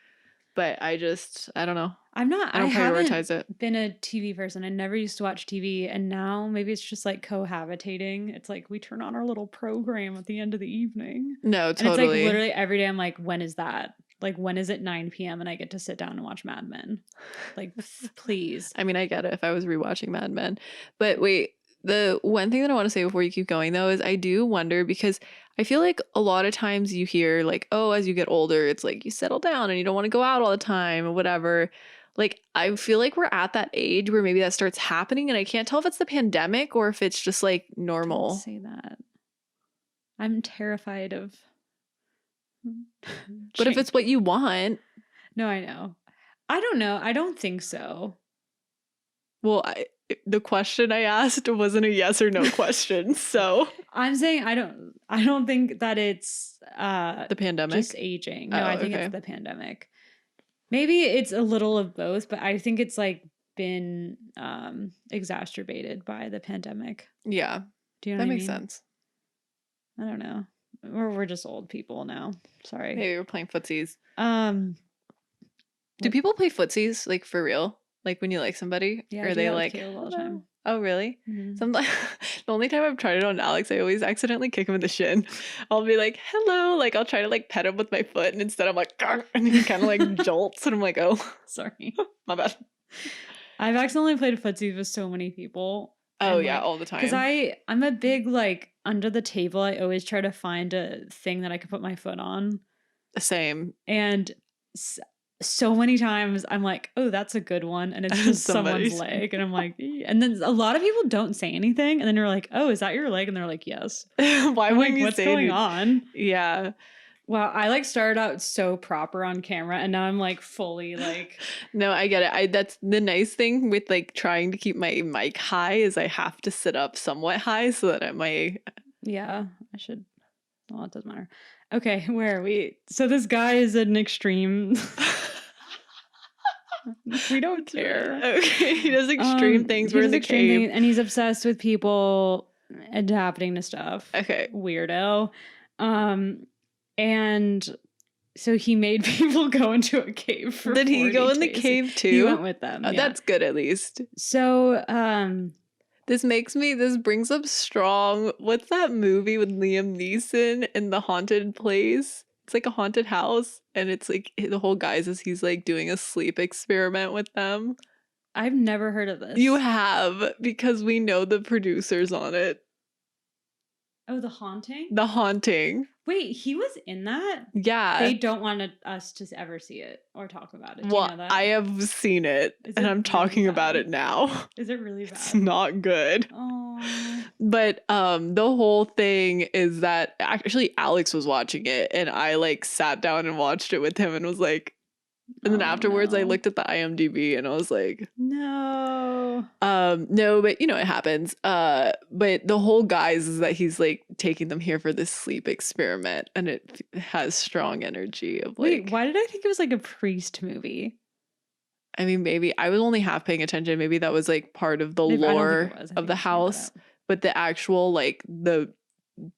but I don't know. I don't prioritize it. Been a TV person. I never used to watch TV, and now maybe it's just like cohabitating. It's like we turn on our little program at the end of the evening. No, totally. And it's like literally every day I'm like, when is that? Like, when is it 9 p.m. and I get to sit down and watch Mad Men? Like, please. I mean, I get it if I was rewatching Mad Men, but wait. The one thing that I want to say before you keep going, though, is I do wonder, because I feel like a lot of times you hear like, oh, as you get older, it's like you settle down and you don't want to go out all the time or whatever. Like, I feel like we're at that age where maybe that starts happening, and I can't tell if it's the pandemic or if it's just like normal. Don't say that. I'm terrified of. But if it's what you want. No, I know. I don't know. I don't think so. Well, the question I asked wasn't a yes or no question, so I'm saying I don't think that it's the pandemic, just aging. No, I think it's the pandemic. Maybe it's a little of both, but I think it's like been exacerbated by the pandemic. Yeah. Do you know what I mean? That makes sense. I don't know. We're just old people now. Sorry. Maybe we're playing footsies. Do people play footsies like for real? Like when you like somebody? Yeah, or are they like all the time? Oh, really? Mm-hmm. The only time I've tried it on Alex, I always accidentally kick him in the shin. I'll be like, hello. Like, I'll try to like pet him with my foot, and instead I'm like, Garr! And he kind of like jolts, and I'm like, oh, sorry. My bad. I've accidentally played footsie with so many people. Oh, yeah, all the time. Because I'm a big, like, under the table, I always try to find a thing that I can put my foot on. Same. And so many times I'm like, oh, that's a good one. And it's just someone's leg. And I'm like, and then a lot of people don't say anything. And then you're like, oh, is that your leg? And they're like, yes. Why wouldn't you what's say going on? Yeah. Wow, I like started out so proper on camera, and now I'm like fully like. No, I get it. That's the nice thing with like trying to keep my mic high is I have to sit up somewhat high so that I might. Yeah, I should. Well, it doesn't matter. Okay, where are we? So this guy is an extreme. We don't care. Okay, he does extreme things. We're in the cave, and he's obsessed with people adapting to stuff. Okay, weirdo. And so he made people go into a cave. Did he go in the cave too? He went with them. Oh, yeah. That's good at least. So This brings up strong. What's that movie with Liam Neeson in the haunted place? It's like a haunted house, and it's like the whole guise is he's like doing a sleep experiment with them. I've never heard of this. You have, because we know the producers on it. Oh, The Haunting? The Haunting. Wait, he was in that? Yeah. They don't want us to ever see it or talk about it. Do you know that? I have seen it, Is and it I'm talking really about bad? it now. Is it really bad? It's not good. Oh. But the whole thing is that actually Alex was watching it, and I like sat down and watched it with him and was like, and then afterwards I no. looked at the IMDb and I was like, No. no, but you know, it happens. But the whole guise is that he's like taking them here for this sleep experiment, and it has strong energy of like. Wait, why did I think it was like a priest movie? I mean, maybe I was only half paying attention. Maybe that was like part of the Maybe, I don't think lore it was. I of think the I made that house, up. but the actual like the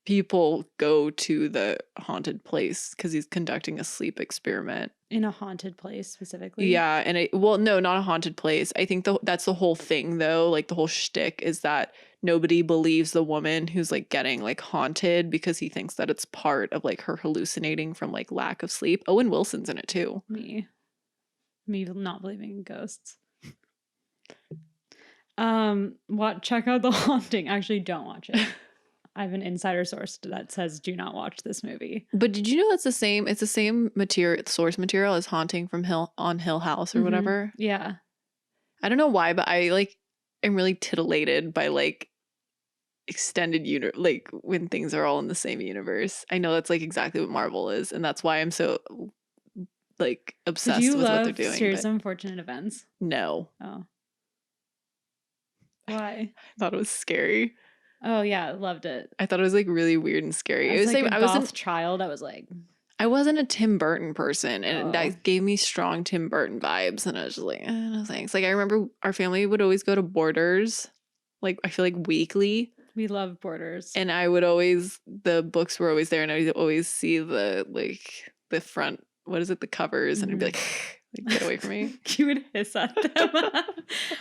people go to the haunted place because he's conducting a sleep experiment. In a haunted place specifically? Yeah, and well, no, not a haunted place. I think that's the whole thing, though. Like the whole shtick is that nobody believes the woman who's like getting like haunted because he thinks that it's part of like her hallucinating from like lack of sleep. Owen Wilson's in it too. Me not believing in ghosts. Check out The Haunting. Actually, don't watch it. I have an insider source that says do not watch this movie. But did you know it's the same source material as Haunting from Hill House or whatever? Yeah. I don't know why, but I like am really titillated by like extended like when things are all in the same universe. I know that's like exactly what Marvel is, and that's why I'm so like obsessed with what they're doing. Series of Unfortunate Events? No. Oh. Why? I thought it was scary. Oh yeah, loved it. I thought it was like really weird and scary. It was like I was a goth child. I was like, I wasn't a Tim Burton person, and that gave me strong Tim Burton vibes. And I was just like, no thanks. Like I remember our family would always go to Borders, like I feel like weekly. We love Borders, and I would the books were always there, and I would always see the front. What is it? The covers, and I'd be like get away from me. You would hiss at them.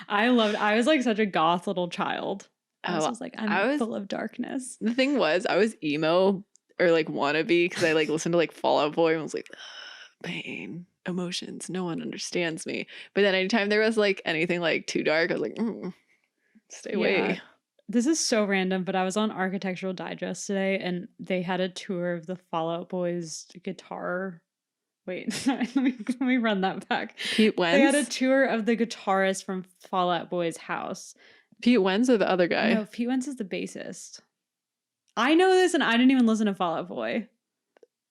I was like such a goth little child. I was like, I'm full of darkness. The thing was, I was emo or like wannabe because I like listened to like Fall Out Boy and was like, pain, emotions, no one understands me. But then anytime there was like anything like too dark, I was like, stay away. This is so random, but I was on Architectural Digest today and they had a tour of the Fall Out Boy's guitar. Wait, let me run that back. Pete Wentz? They had a tour of the guitarist from Fall Out Boy's house. Pete Wentz or the other guy? No, Pete Wentz is the bassist. I know this and I didn't even listen to Fall Out Boy.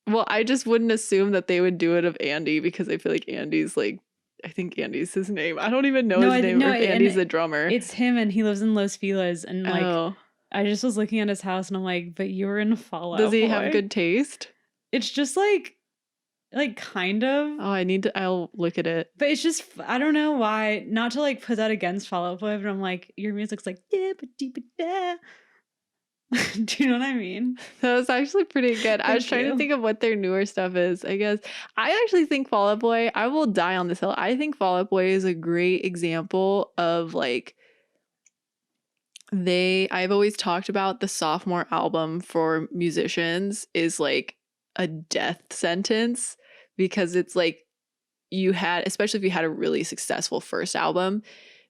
Well, I just wouldn't assume that they would do it of Andy because I feel like Andy's like, I think Andy's his name. I don't even know his name or if Andy's the drummer. It's him and he lives in Los Feliz and like I just was looking at his house and I'm like, but you were in Fall Out Boy. Does he have good taste? It's just like kind of. Oh, I'll look at it. But it's just, I don't know why, not to like put that against Fall Out Boy, but I'm like, your music's like, do you know what I mean? That was actually pretty good. I was trying to think of what their newer stuff is, I guess. I actually think Fall Out Boy, I will die on this hill. I think Fall Out Boy is a great example of like, I've always talked about the sophomore album for musicians is like a death sentence because it's like especially if you had a really successful first album.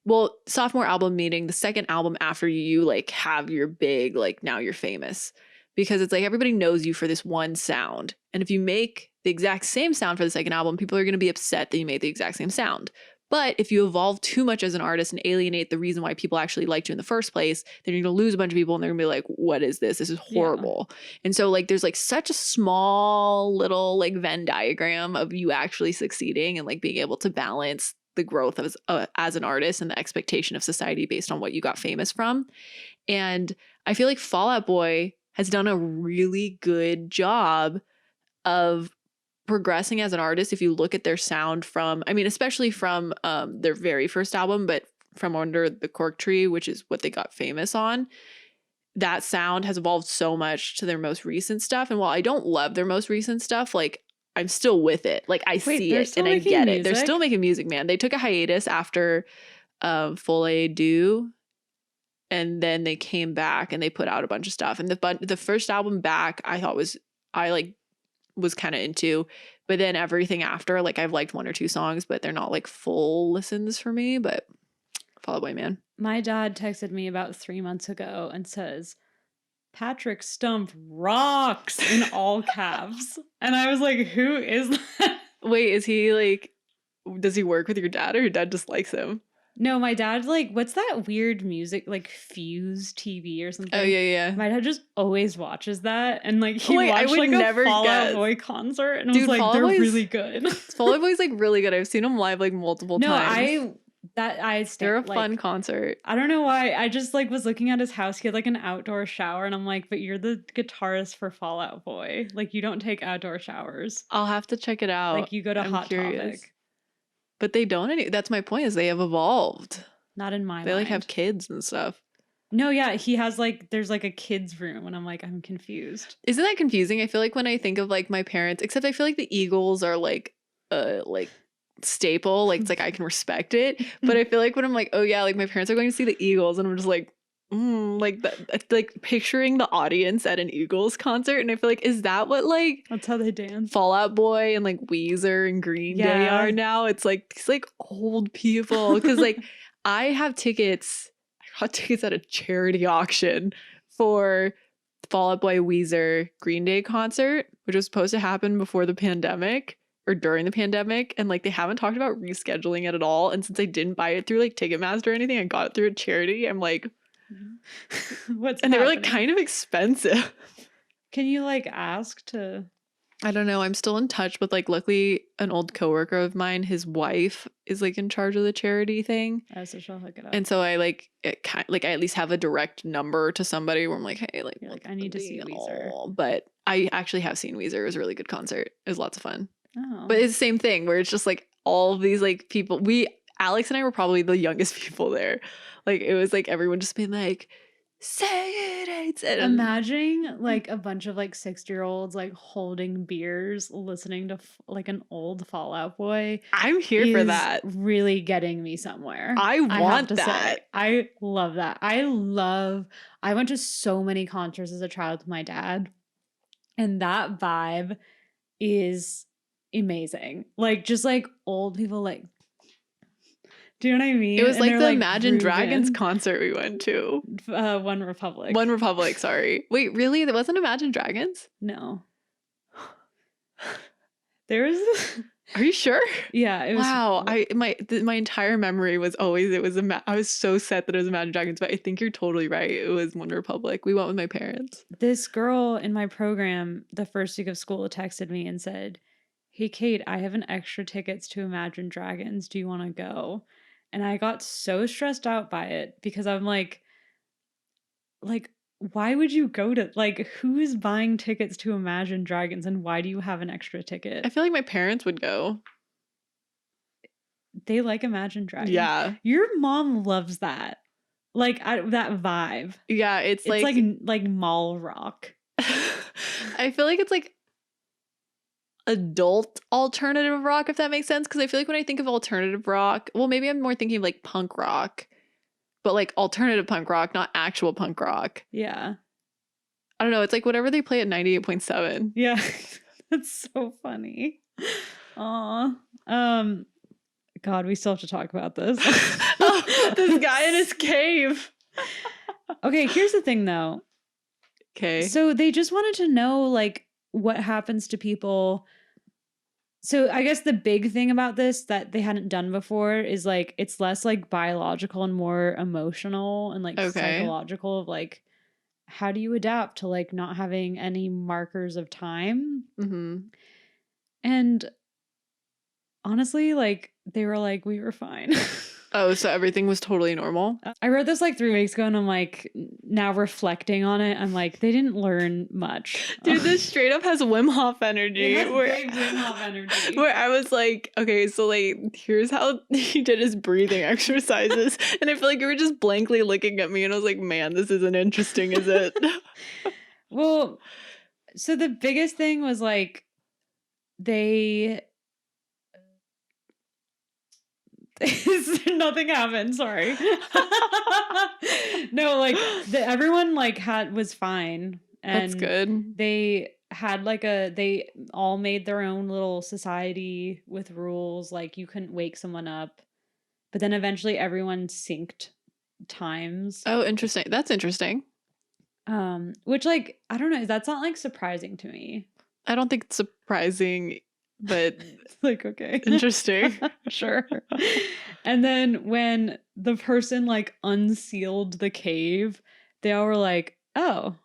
Well, sophomore album meaning the second album after you like have your big, like now you're famous, because it's like everybody knows you for this one sound. And if you make the exact same sound for the second album, people are going to be upset that you made the exact same sound. But if you evolve too much as an artist and alienate the reason why people actually liked you in the first place, then you're going to lose a bunch of people and they're going to be like, what is this? This is horrible. Yeah. And so like, there's like such a small little like Venn diagram of you actually succeeding and like being able to balance the growth as an artist and the expectation of society based on what you got famous from. And I feel like Fall Out Boy has done a really good job of progressing as an artist. If you look at their sound especially from their very first album, but from Under the Cork Tree, which is what they got famous on, that sound has evolved so much to their most recent stuff. And while I don't love their most recent stuff, like I'm still with it. Like I see it and I get it. They're still making music, man. They took a hiatus after Folie à Deux. and then they came back and they put out a bunch of stuff. And the first album back, I thought was kind of into, but then everything after, like I've liked one or two songs, but they're not like full listens for me. But Fall Out Boy, man. My dad texted me about 3 months ago and says, Patrick Stump rocks in all caps. And I was like, who is that? Wait, is he like, does he work with your dad or your dad just likes him? No, my dad, like, what's that weird music, like Fuse TV or something? Oh, yeah. My dad just always watches that. And, like, he Wait, I watched, would like, never a Fall Out guess. Boy concert. And Dude, was like, Fall Out they're Boy's- really good. Fall Out Boy's like really good. I've seen them live like multiple times. They're a fun concert. I don't know why. I just like was looking at his house. He had like an outdoor shower, and I'm like, but you're the guitarist for Fall Out Boy. Like, you don't take outdoor showers. I'll have to check it out. Like, you go to I'm Hot curious. Topic. But they don't. That's my point. Is they have evolved. Not in my They like mind. have kids and stuff. No, yeah, he has like there's like a kids room, and I'm like, I'm confused. Isn't that confusing? I feel like when I think of like my parents, except I feel like the Eagles are like staple. Like it's like I can respect it, but I feel like when I'm like, oh yeah, like my parents are going to see the Eagles, and I'm just like, like that, like picturing the audience at an Eagles concert, and I feel like, is that what like That's how they dance. Fall Out Boy and like Weezer and Green Day are now? It's like these like old people, because like I got tickets at a charity auction for Fall Out Boy, Weezer, Green Day concert, which was supposed to happen before the pandemic or during the pandemic, and like they haven't talked about rescheduling it at all. And since I didn't buy it through like Ticketmaster or anything, I got it through a charity. I'm like, they were like kind of expensive. Can you like ask to? I don't know. I'm still in touch with like, luckily, an old coworker of mine, his wife is like in charge of the charity thing. Oh, so she'll hook it up. And so I like I at least have a direct number to somebody where I'm like, hey, like, I need to see Weezer. But I actually have seen Weezer. It was a really good concert. It was lots of fun. Oh. But it's the same thing where it's just like all of these like people. Alex and I were probably the youngest people there. Like it was like everyone just being like, say it ain't said. Imagining like a bunch of like 60-year-olds like holding beers, listening to like an old Fall Out Boy. I'm here for that. Really getting me somewhere. I want that. I love that. I went to so many concerts as a child with my dad, and that vibe is amazing. Like just like old people like. Do you know what I mean? It was like the like Imagine Dragons concert we went to. One Republic. One Republic, sorry. Wait, really? That wasn't Imagine Dragons? No. There was. Are you sure? Yeah. It was, wow. My entire memory was always I was so set that it was Imagine Dragons, but I think you're totally right. It was One Republic. We went with my parents. This girl in my program, the first week of school, texted me and said, "Hey Kate, I have an extra tickets to Imagine Dragons. Do you want to go?" And I got so stressed out by it because I'm like, why would you go to, like, who is buying tickets to Imagine Dragons and why do you have an extra ticket? I feel like my parents would go. They like Imagine Dragons. Yeah. Your mom loves that. Like, that vibe. Yeah, it's like mall rock. I feel like it's like adult alternative rock, if that makes sense, because I feel like when I think of alternative rock, well, maybe I'm more thinking of like punk rock, but like alternative punk rock, not actual punk rock. Yeah, I don't know, it's like whatever they play at 98.7. Yeah. That's so funny. Aw. God, we still have to talk about this. This guy in his cave. Okay, here's the thing though. Okay, so they just wanted to know like what happens to people. So I guess the big thing about this that they hadn't done before is like it's less like biological and more emotional and like psychological of like how do you adapt to like not having any markers of time. Mm-hmm. And honestly, like they were like, we were fine. Oh, so everything was totally normal? I wrote this like 3 weeks ago and I'm like, now reflecting on it, I'm like, they didn't learn much. Dude, this straight up has Wim Hof energy. It has big Wim Hof energy. Where I was like, okay, so like, here's how he did his breathing exercises. And I feel like you were just blankly looking at me and I was like, man, this isn't interesting, is it? Well, so the biggest thing was like, Nothing happened. Sorry. No, like everyone like was fine, That's and good. they had like they all made their own little society with rules. Like you couldn't wake someone up, but then eventually everyone synced times. Oh, interesting. That's interesting. Which like I don't know. That's not like surprising to me. I don't think it's surprising, but It's like okay, interesting. sure. And then when the person like unsealed the cave, they all were like, "Oh,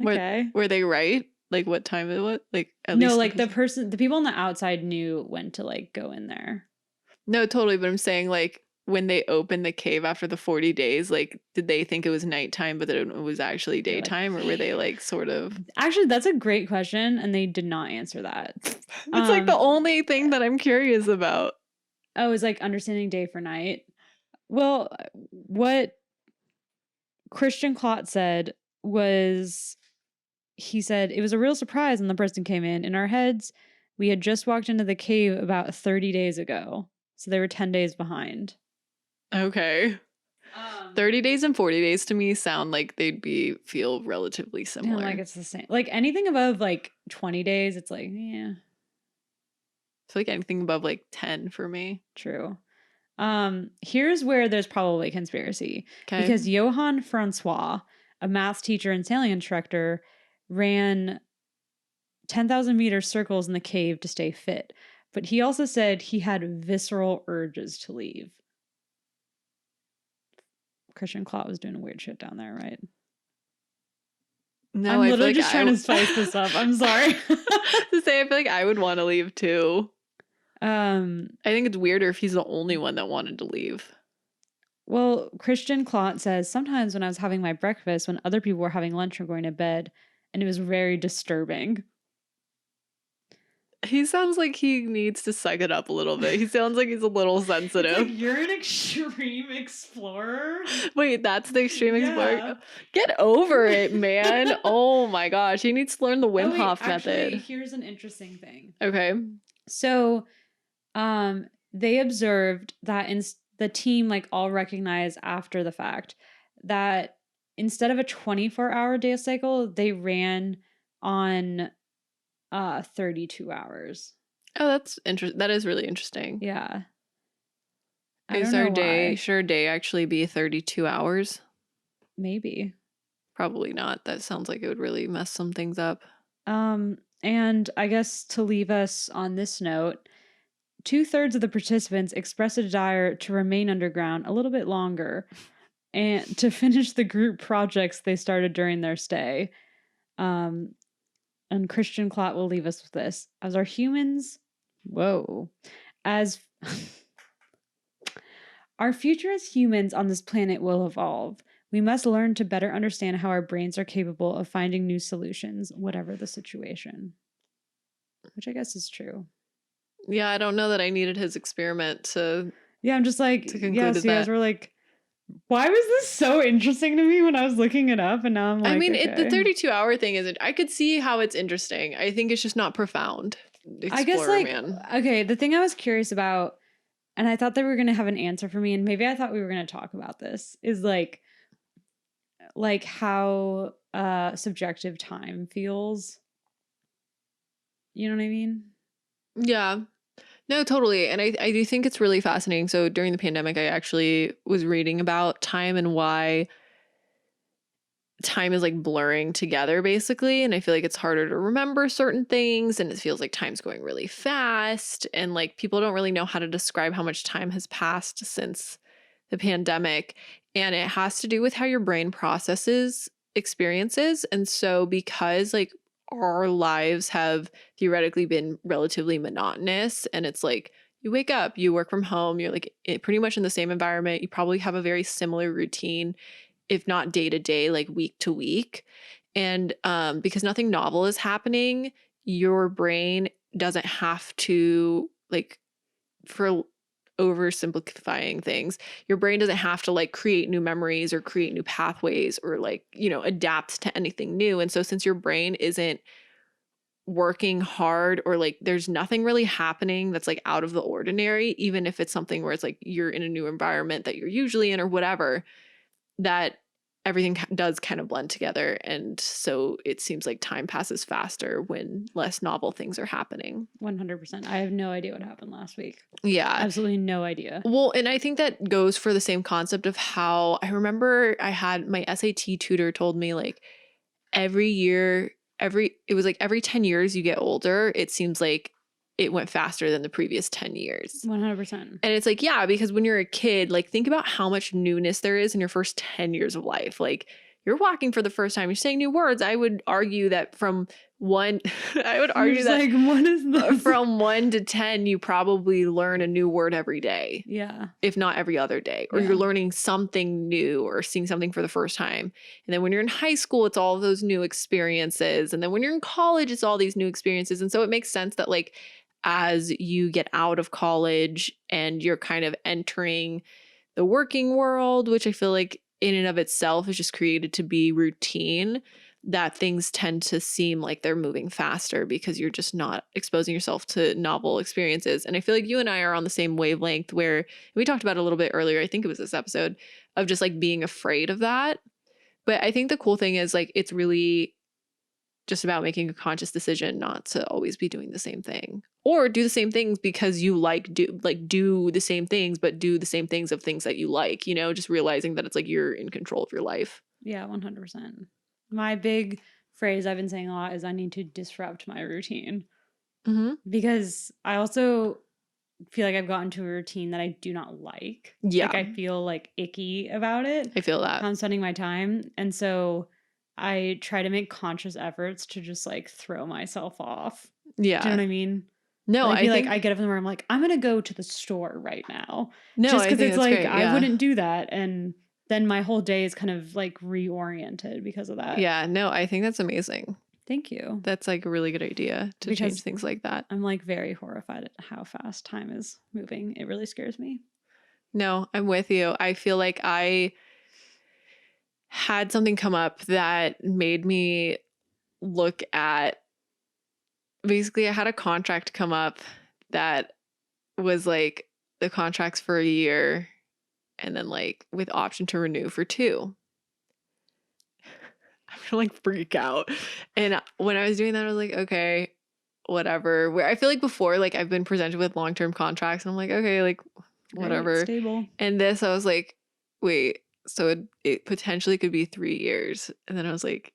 okay." Were they right? Like what time it was? Like at No, least like the people on the outside knew when to like go in there. No, totally. But I'm saying like when they opened the cave after the 40 days, like did they think it was nighttime, but that it was actually They're like, daytime, or were they like sort of? Actually, that's a great question, and they did not answer that. It's like the only thing that I'm curious about. Oh, is like understanding day for night. Well, what Christian Klott said was he said it was a real surprise when the person came in. In our heads, we had just walked into the cave about 30 days ago. So they were 10 days behind. Okay. 30 days and 40 days to me sound like they'd feel relatively similar. Yeah, like it's the same. Like anything above like 20 days, it's like, yeah. I feel like anything above like 10 for me. True. Here's where there's probably conspiracy. Okay. Because Johann Francois, a math teacher and sailing instructor, ran 10,000 meter circles in the cave to stay fit. But he also said he had visceral urges to leave. Christian Klott was doing weird shit down there, right? No, I'm I literally feel like just trying to spice this up. I'm sorry. to say, I feel like I would want to leave too. I think it's weirder if he's the only one that wanted to leave. Well, Christian Klott says, sometimes when I was having my breakfast, when other people were having lunch or going to bed, and it was very disturbing. He sounds like he needs to suck it up a little bit. He sounds like he's a little sensitive. It's like, you're an extreme explorer. Wait, that's the extreme explorer? Get over it, man. Oh my gosh. He needs to learn the Wim Hof method. Here's an interesting thing. Okay. So, they observed that the team like all recognized after the fact that instead of a 24-hour day cycle, they ran on 32 hours. Oh, that's interesting. That is really interesting. Yeah. Is our day, should our day actually be 32 hours? Maybe. Probably not. That sounds like it would really mess some things up. And I guess to leave us on this note, 2/3 of the participants expressed a desire to remain underground a little bit longer and to finish the group projects they started during their stay. And Christian Klott will leave us with this. As our future as humans on this planet will evolve, we must learn to better understand how our brains are capable of finding new solutions, whatever the situation. Which I guess is true. Yeah, I don't know that I needed his experiment to. Yeah, I'm just like, to conclude yeah, so you guys were like, why was this so interesting to me when I was looking it up? And now I'm like, I mean, okay. the 32-hour thing isn't. I could see how it's interesting. I think it's just not profound. I guess like, man. Okay, the thing I was curious about, and I thought they were going to have an answer for me, and maybe I thought we were going to talk about this, is like how subjective time feels. You know what I mean? Yeah. No, totally. And I do think it's really fascinating. So during the pandemic, I actually was reading about time and why time is like blurring together, basically. And I feel like it's harder to remember certain things, and it feels like time's going really fast. And like people don't really know how to describe how much time has passed since the pandemic. And it has to do with how your brain processes experiences. And so because like our lives have theoretically been relatively monotonous, and it's like you wake up, you work from home, you're like pretty much in the same environment, you probably have a very similar routine, if not day to day, like week to week. And because nothing novel is happening, your brain doesn't have to, like, for oversimplifying things, your brain doesn't have to like create new memories or create new pathways or like, adapt to anything new. And so since your brain isn't working hard or like there's nothing really happening that's like out of the ordinary, even if it's something where it's like you're in a new environment that you're usually in or whatever, that everything does kind of blend together. And so it seems like time passes faster when less novel things are happening. 100%. I have no idea what happened last week. Yeah. Absolutely no idea. Well, and I think that goes for the same concept of how I remember I had my SAT tutor told me like every year, it was like every 10 years you get older, it seems like it went faster than the previous 10 years. 100%. And it's like, yeah, because when you're a kid, like think about how much newness there is in your first 10 years of life. Like you're walking for the first time, you're saying new words. I would argue that from one, I would argue that like, what is this? From 1 to 10, you probably learn a new word every day. Yeah. If not every other day, or you're learning something new or seeing something for the first time. And then when you're in high school, it's all of those new experiences. And then when you're in college, it's all these new experiences. And so it makes sense that like, as you get out of college and you're kind of entering the working world, which I feel like in and of itself is just created to be routine, that things tend to seem like they're moving faster because you're just not exposing yourself to novel experiences. And I feel like you and I are on the same wavelength where we talked about it a little bit earlier, I think it was this episode, of just like being afraid of that. But I think the cool thing is like it's really just about making a conscious decision not to always be doing the same thing or do the same things because you do the same things, but do the same things of things that you like, you know, just realizing that it's like you're in control of your life. Yeah, 100%. My big phrase I've been saying a lot is I need to disrupt my routine because I also feel like I've gotten to a routine that I do not like. Yeah. Like I feel like icky about it. I feel that. I'm spending my time. And so I try to make conscious efforts to just like throw myself off. Yeah. Do you know what I mean? No, like, I feel like I get up in the morning, I'm like, I'm going to go to the store right now. No, just because it's like, great, yeah. I wouldn't do that. And then my whole day is kind of like reoriented because of that. Yeah, no, I think that's amazing. Thank you. That's like a really good idea to change things like that. I'm like very horrified at how fast time is moving. It really scares me. No, I'm with you. I feel like I had something come up that made me look at, basically I had a contract come up that was like the contract's for a year and then like with option to renew for 2. I'm gonna like freak out. And when I was doing that, I was like, okay, whatever. Where I feel like before, like I've been presented with long-term contracts and I'm like, okay, like whatever. Right, stable. And this, I was like, wait, so it potentially could be 3 years. And then I was like,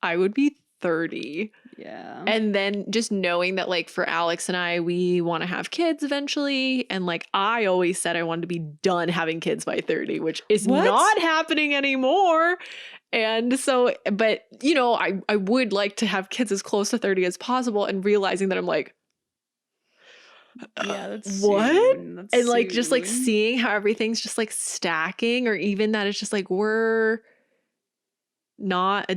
I would be 30. Yeah. And then just knowing that like for Alex and I, we want to have kids eventually. And like I always said I wanted to be done having kids by 30, which is not happening anymore. And so, but you know, I would like to have kids as close to 30 as possible, and realizing that I'm like, yeah, that's what? That's and like just like seeing how everything's just like stacking, or even that it's just like we're not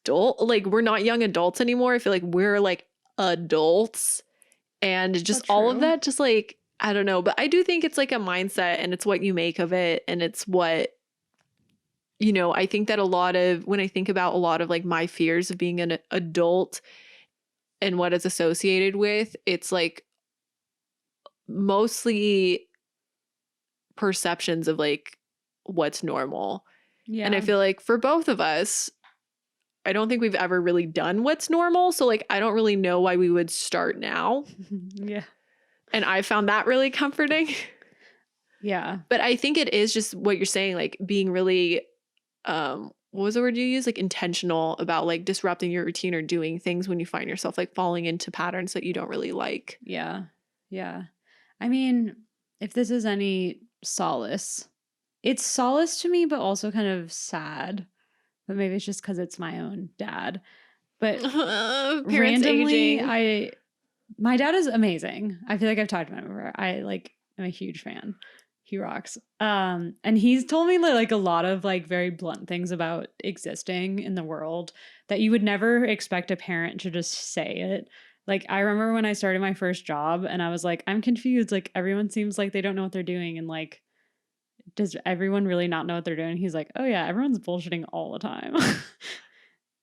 like we're not young adults anymore. I feel like we're like adults, and just all of that, just like, I don't know, but I do think it's like a mindset, and it's what you make of it, and it's what, you know, I think that when I think about a lot of like my fears of being an adult and what is associated with, it's like mostly perceptions of like what's normal. Yeah. And I feel like for both of us, I don't think we've ever really done what's normal. So like, I don't really know why we would start now. Yeah. And I found that really comforting. Yeah. But I think it is just what you're saying, like being really, what was the word you use? Like intentional about like disrupting your routine or doing things when you find yourself like falling into patterns that you don't really like. Yeah. Yeah. I mean, if this is any solace, it's solace to me, but also kind of sad. But maybe it's just because it's my own dad. But randomly, aging. My dad is amazing. I feel like I've talked about him before. I'm a huge fan. He rocks. And he's told me like a lot of like very blunt things about existing in the world that you would never expect a parent to just say it. Like, I remember when I started my first job and I was like, I'm confused. Like, everyone seems like they don't know what they're doing. And like, does everyone really not know what they're doing? He's like, oh yeah, everyone's bullshitting all the time.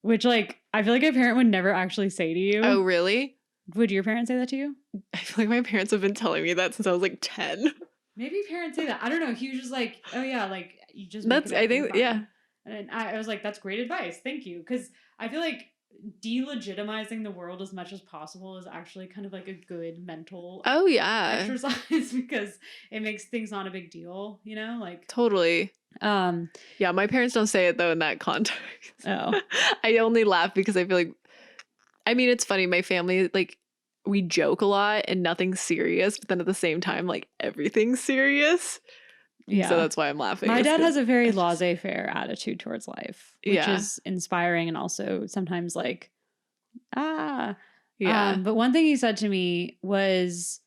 which like I feel like a parent would never actually say to you. Oh, really? Would your parents say that to you? I feel like my parents have been telling me that since I was like 10. Maybe parents say that. I don't know. He was just like, oh yeah, like you just make That's, it up. I You're think, fine. yeah. And I was like, that's great advice. Thank you. Because I feel like delegitimizing the world as much as possible is actually kind of like a good mental Oh, yeah. exercise because it makes things not a big deal, you know? Like, Totally. um, Yeah, my parents don't say it though in that context. oh, I only laugh because I feel like, I mean, it's funny. My family, like, we joke a lot and nothing's serious, but then at the same time, like, everything's serious. yeah. So that's why I'm laughing. My is dad 'cause has a very it's just- laissez-faire attitude towards life, which Yeah. is inspiring and also sometimes like, ah. Yeah. But one thing he said to me was,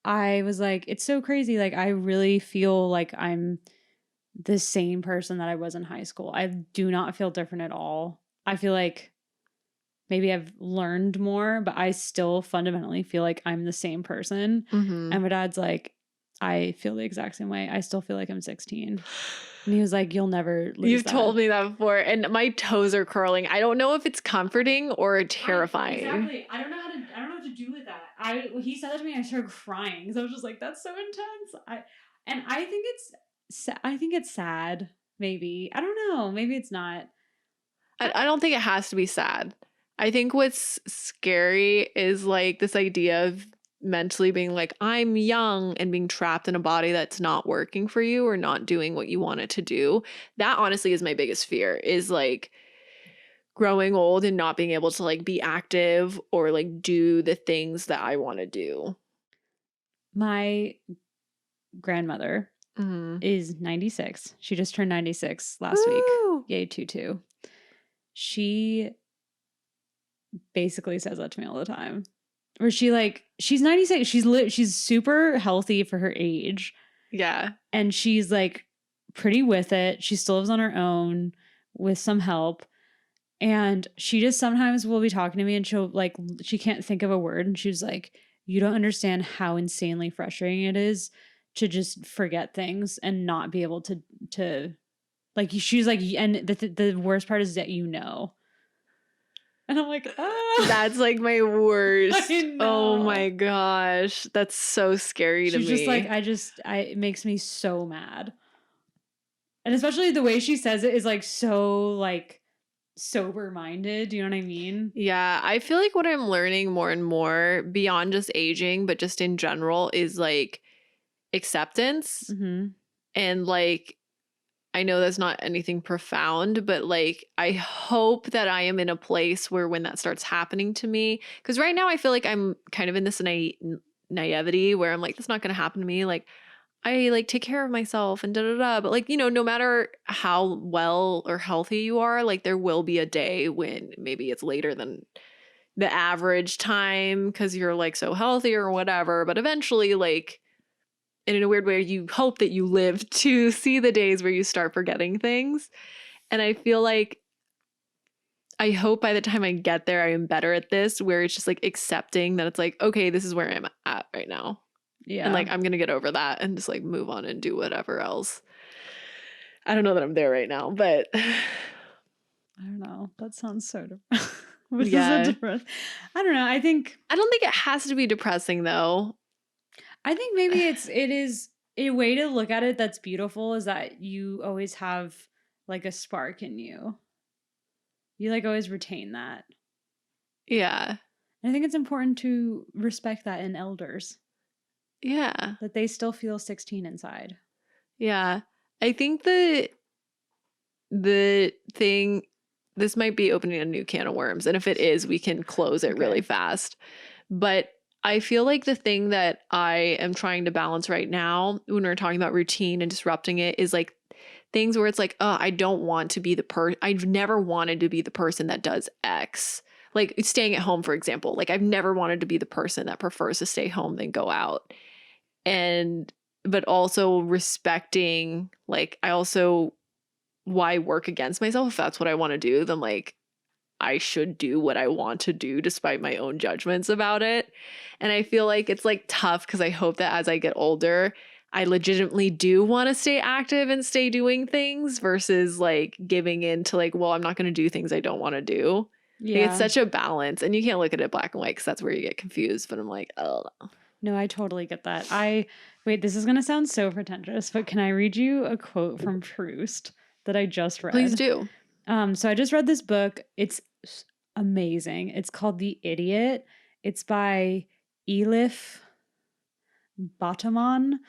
I was like, it's so crazy. Like, I really feel like I'm the same person that I was in high school. I do not feel different at all. I feel like maybe I've learned more, but I still fundamentally feel like I'm the same person. Mhm. And my dad's like, I feel the exact same way. I still feel like I'm 16. And he was like, you'll never lose You've that. told me that before, and my toes are curling. I don't know if it's comforting or terrifying. Exactly. I don't know what to do with that. He said that to me, I started crying because I was just like, that's so intense. I think it's sad. Maybe, I don't know. Maybe it's not. I don't think it has to be sad. I think what's scary is like this idea of mentally being like, I'm young and being trapped in a body that's not working for you or not doing what you want it to do. That honestly is my biggest fear, is like growing old and not being able to like be active or like do the things that I want to do. My grandmother Mm-hmm. is 96. She just turned 96 last week. Yay, tutu. She basically says that to me all the time. Where she's 96. She's super healthy for her age. Yeah. And she's like pretty with it. She still lives on her own with some help. And she just sometimes will be talking to me and she can't think of a word. And she's like, you don't understand how insanely frustrating it is to just forget things and not be able to like, she's like, and the worst part is that you know. And I'm like, ah. That's like my worst. I know. Oh my gosh. That's so scary to me. She's just like, it makes me so mad. And especially the way she says it is like so like sober minded. Do you know what I mean? Yeah. I feel like what I'm learning more and more beyond just aging, but just in general, is like acceptance. Mm-hmm. And like, I know that's not anything profound, but like, I hope that I am in a place where when that starts happening to me, because right now I feel like I'm kind of in this naivety where I'm like, that's not going to happen to me. Like, I like take care of myself and da da da. But like, you know, no matter how well or healthy you are, like there will be a day when maybe it's later than the average time because you're like so healthy or whatever. But eventually, like, and in a weird way, you hope that you live to see the days where you start forgetting things. And I feel like I hope by the time I get there, I am better at this, where it's just like accepting that it's like, okay, this is where I'm at right now. Yeah. And like, I'm going to get over that and just like move on and do whatever else. I don't know that I'm there right now, but I don't know. That sounds so yeah. depressing. I don't know. I don't think it has to be depressing though. I think maybe it is a way to look at it that's beautiful is that you always have like a spark in you. You like always retain that. Yeah. And I think it's important to respect that in elders. Yeah. That they still feel 16 inside. Yeah. I think the thing, this might be opening a new can of worms. And if it is, we can close it really fast. But I feel like the thing that I am trying to balance right now when we're talking about routine and disrupting it is like things where it's like, oh, I don't want to be I've never wanted to be the person that does X. Like staying at home, for example. Like I've never wanted to be the person that prefers to stay home than go out. But also respecting, like, why work against myself? If that's what I want to do, then like, I should do what I want to do despite my own judgments about it. And I feel like it's like tough because I hope that as I get older, I legitimately do want to stay active and stay doing things versus like giving in to like, well, I'm not going to do things I don't want to do. Like, Yeah. it's such a balance, and you can't look at it black and white because that's where you get confused. But I'm like, oh. No, I totally get that. Wait, this is going to sound so pretentious, but can I read you a quote from Proust that I just read? Please do. So I just read this book. It's amazing. It's called The Idiot. It's by Elif Bataman.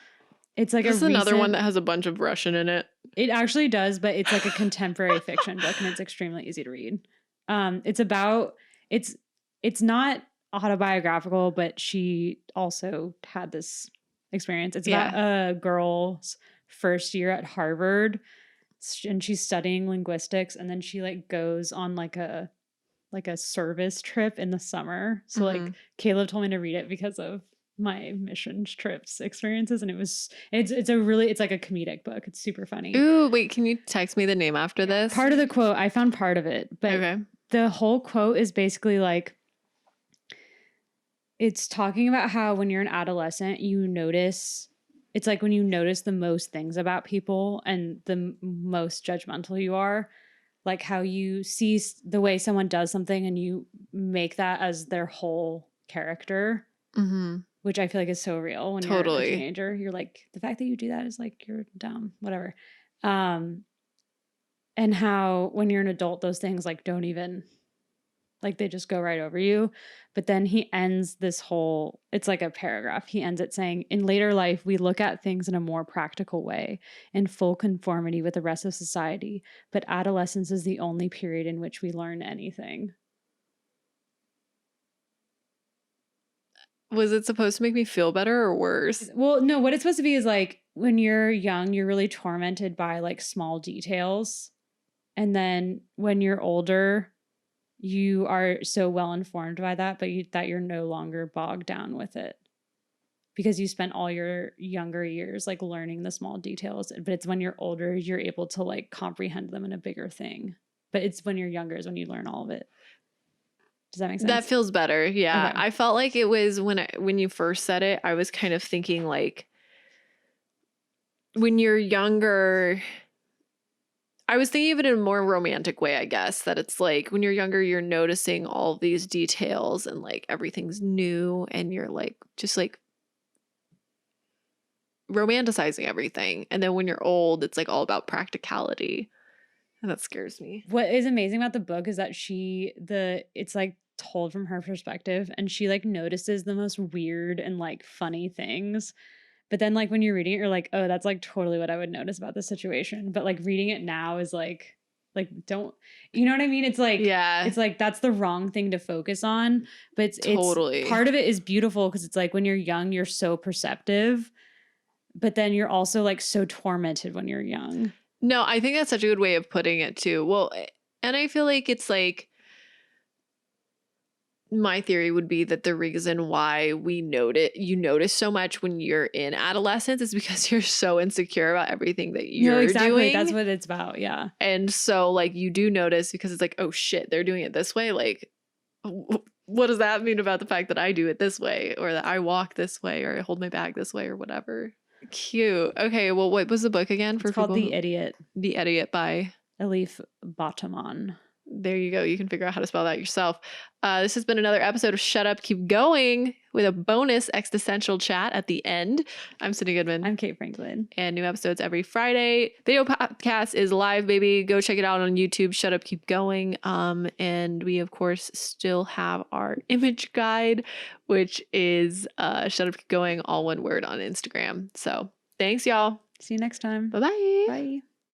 It's like This is another one that has a bunch of Russian in it. It actually does, but it's like a contemporary fiction book, and it's extremely easy to read. It's not autobiographical, but she also had this experience. It's about a girl's first year at Harvard, and she's studying linguistics, and then she like goes on like a service trip in the summer. So like Caleb told me to read it because of my mission trips experiences, and it's like a comedic book. It's super funny. Ooh, wait, can you text me the name after this? Part of the quote, I found part of it, but the whole quote is basically like, it's talking about how when you're an adolescent, it's like when you notice the most things about people and the most judgmental you are, like how you see the way someone does something and you make that as their whole character. Mm-hmm. Which I feel like is so real when you're a teenager. You're like, the fact that you do that is like, you're dumb, whatever. And how when you're an adult, those things like don't even, like they just go right over you. But then he ends it's like a paragraph. He ends it saying, in later life, we look at things in a more practical way, in full conformity with the rest of society. But adolescence is the only period in which we learn anything. Was it supposed to make me feel better or worse? Well, no, what it's supposed to be is like when you're young, you're really tormented by like small details. And then when you're older, you are so well informed by that, but that you're no longer bogged down with it because you spent all your younger years like learning the small details. But it's when you're older, you're able to like comprehend them in a bigger thing. But it's when you're younger is when you learn all of it. Does that make sense? That feels better. Yeah. Okay. I felt like it was when you first said it, I was kind of thinking like when you're younger, I was thinking of it in a more romantic way, I guess, that it's like when you're younger, you're noticing all these details and like everything's new and you're like just like romanticizing everything. And then when you're old, it's like all about practicality. And that scares me. What is amazing about the book is that it's like told from her perspective, and she like notices the most weird and like funny things. But then like when you're reading it, you're like, oh, that's like totally what I would notice about this situation. But like reading it now is like don't, you know what I mean? It's like, yeah, it's like that's the wrong thing to focus on. But it's part of it is beautiful because it's like when you're young, you're so perceptive, but then you're also like so tormented when you're young. No, I think that's such a good way of putting it too. Well, and I feel like it's like my theory would be that the reason why you notice so much when you're in adolescence is because you're so insecure about everything that you're doing. That's what it's about. Yeah. And so like you do notice because it's like, oh shit, they're doing it this way. Like, what does that mean about the fact that I do it this way or that I walk this way or I hold my bag this way or whatever? Cute. Okay, well, what was the book again? It's called The Idiot. The Idiot by Elif Bataman. There you go. You can figure out how to spell that yourself. This has been another episode of Shut Up, Keep Going with a bonus existential chat at the end. I'm Sydnee Goodman. I'm Kate Franklin. And new episodes every Friday. Video podcast is live, baby. Go check it out on YouTube. Shut Up, Keep Going. And we, of course, still have our image guide, which is Shut Up, Keep Going, all one word on Instagram. So thanks, y'all. See you next time. Bye-bye. Bye.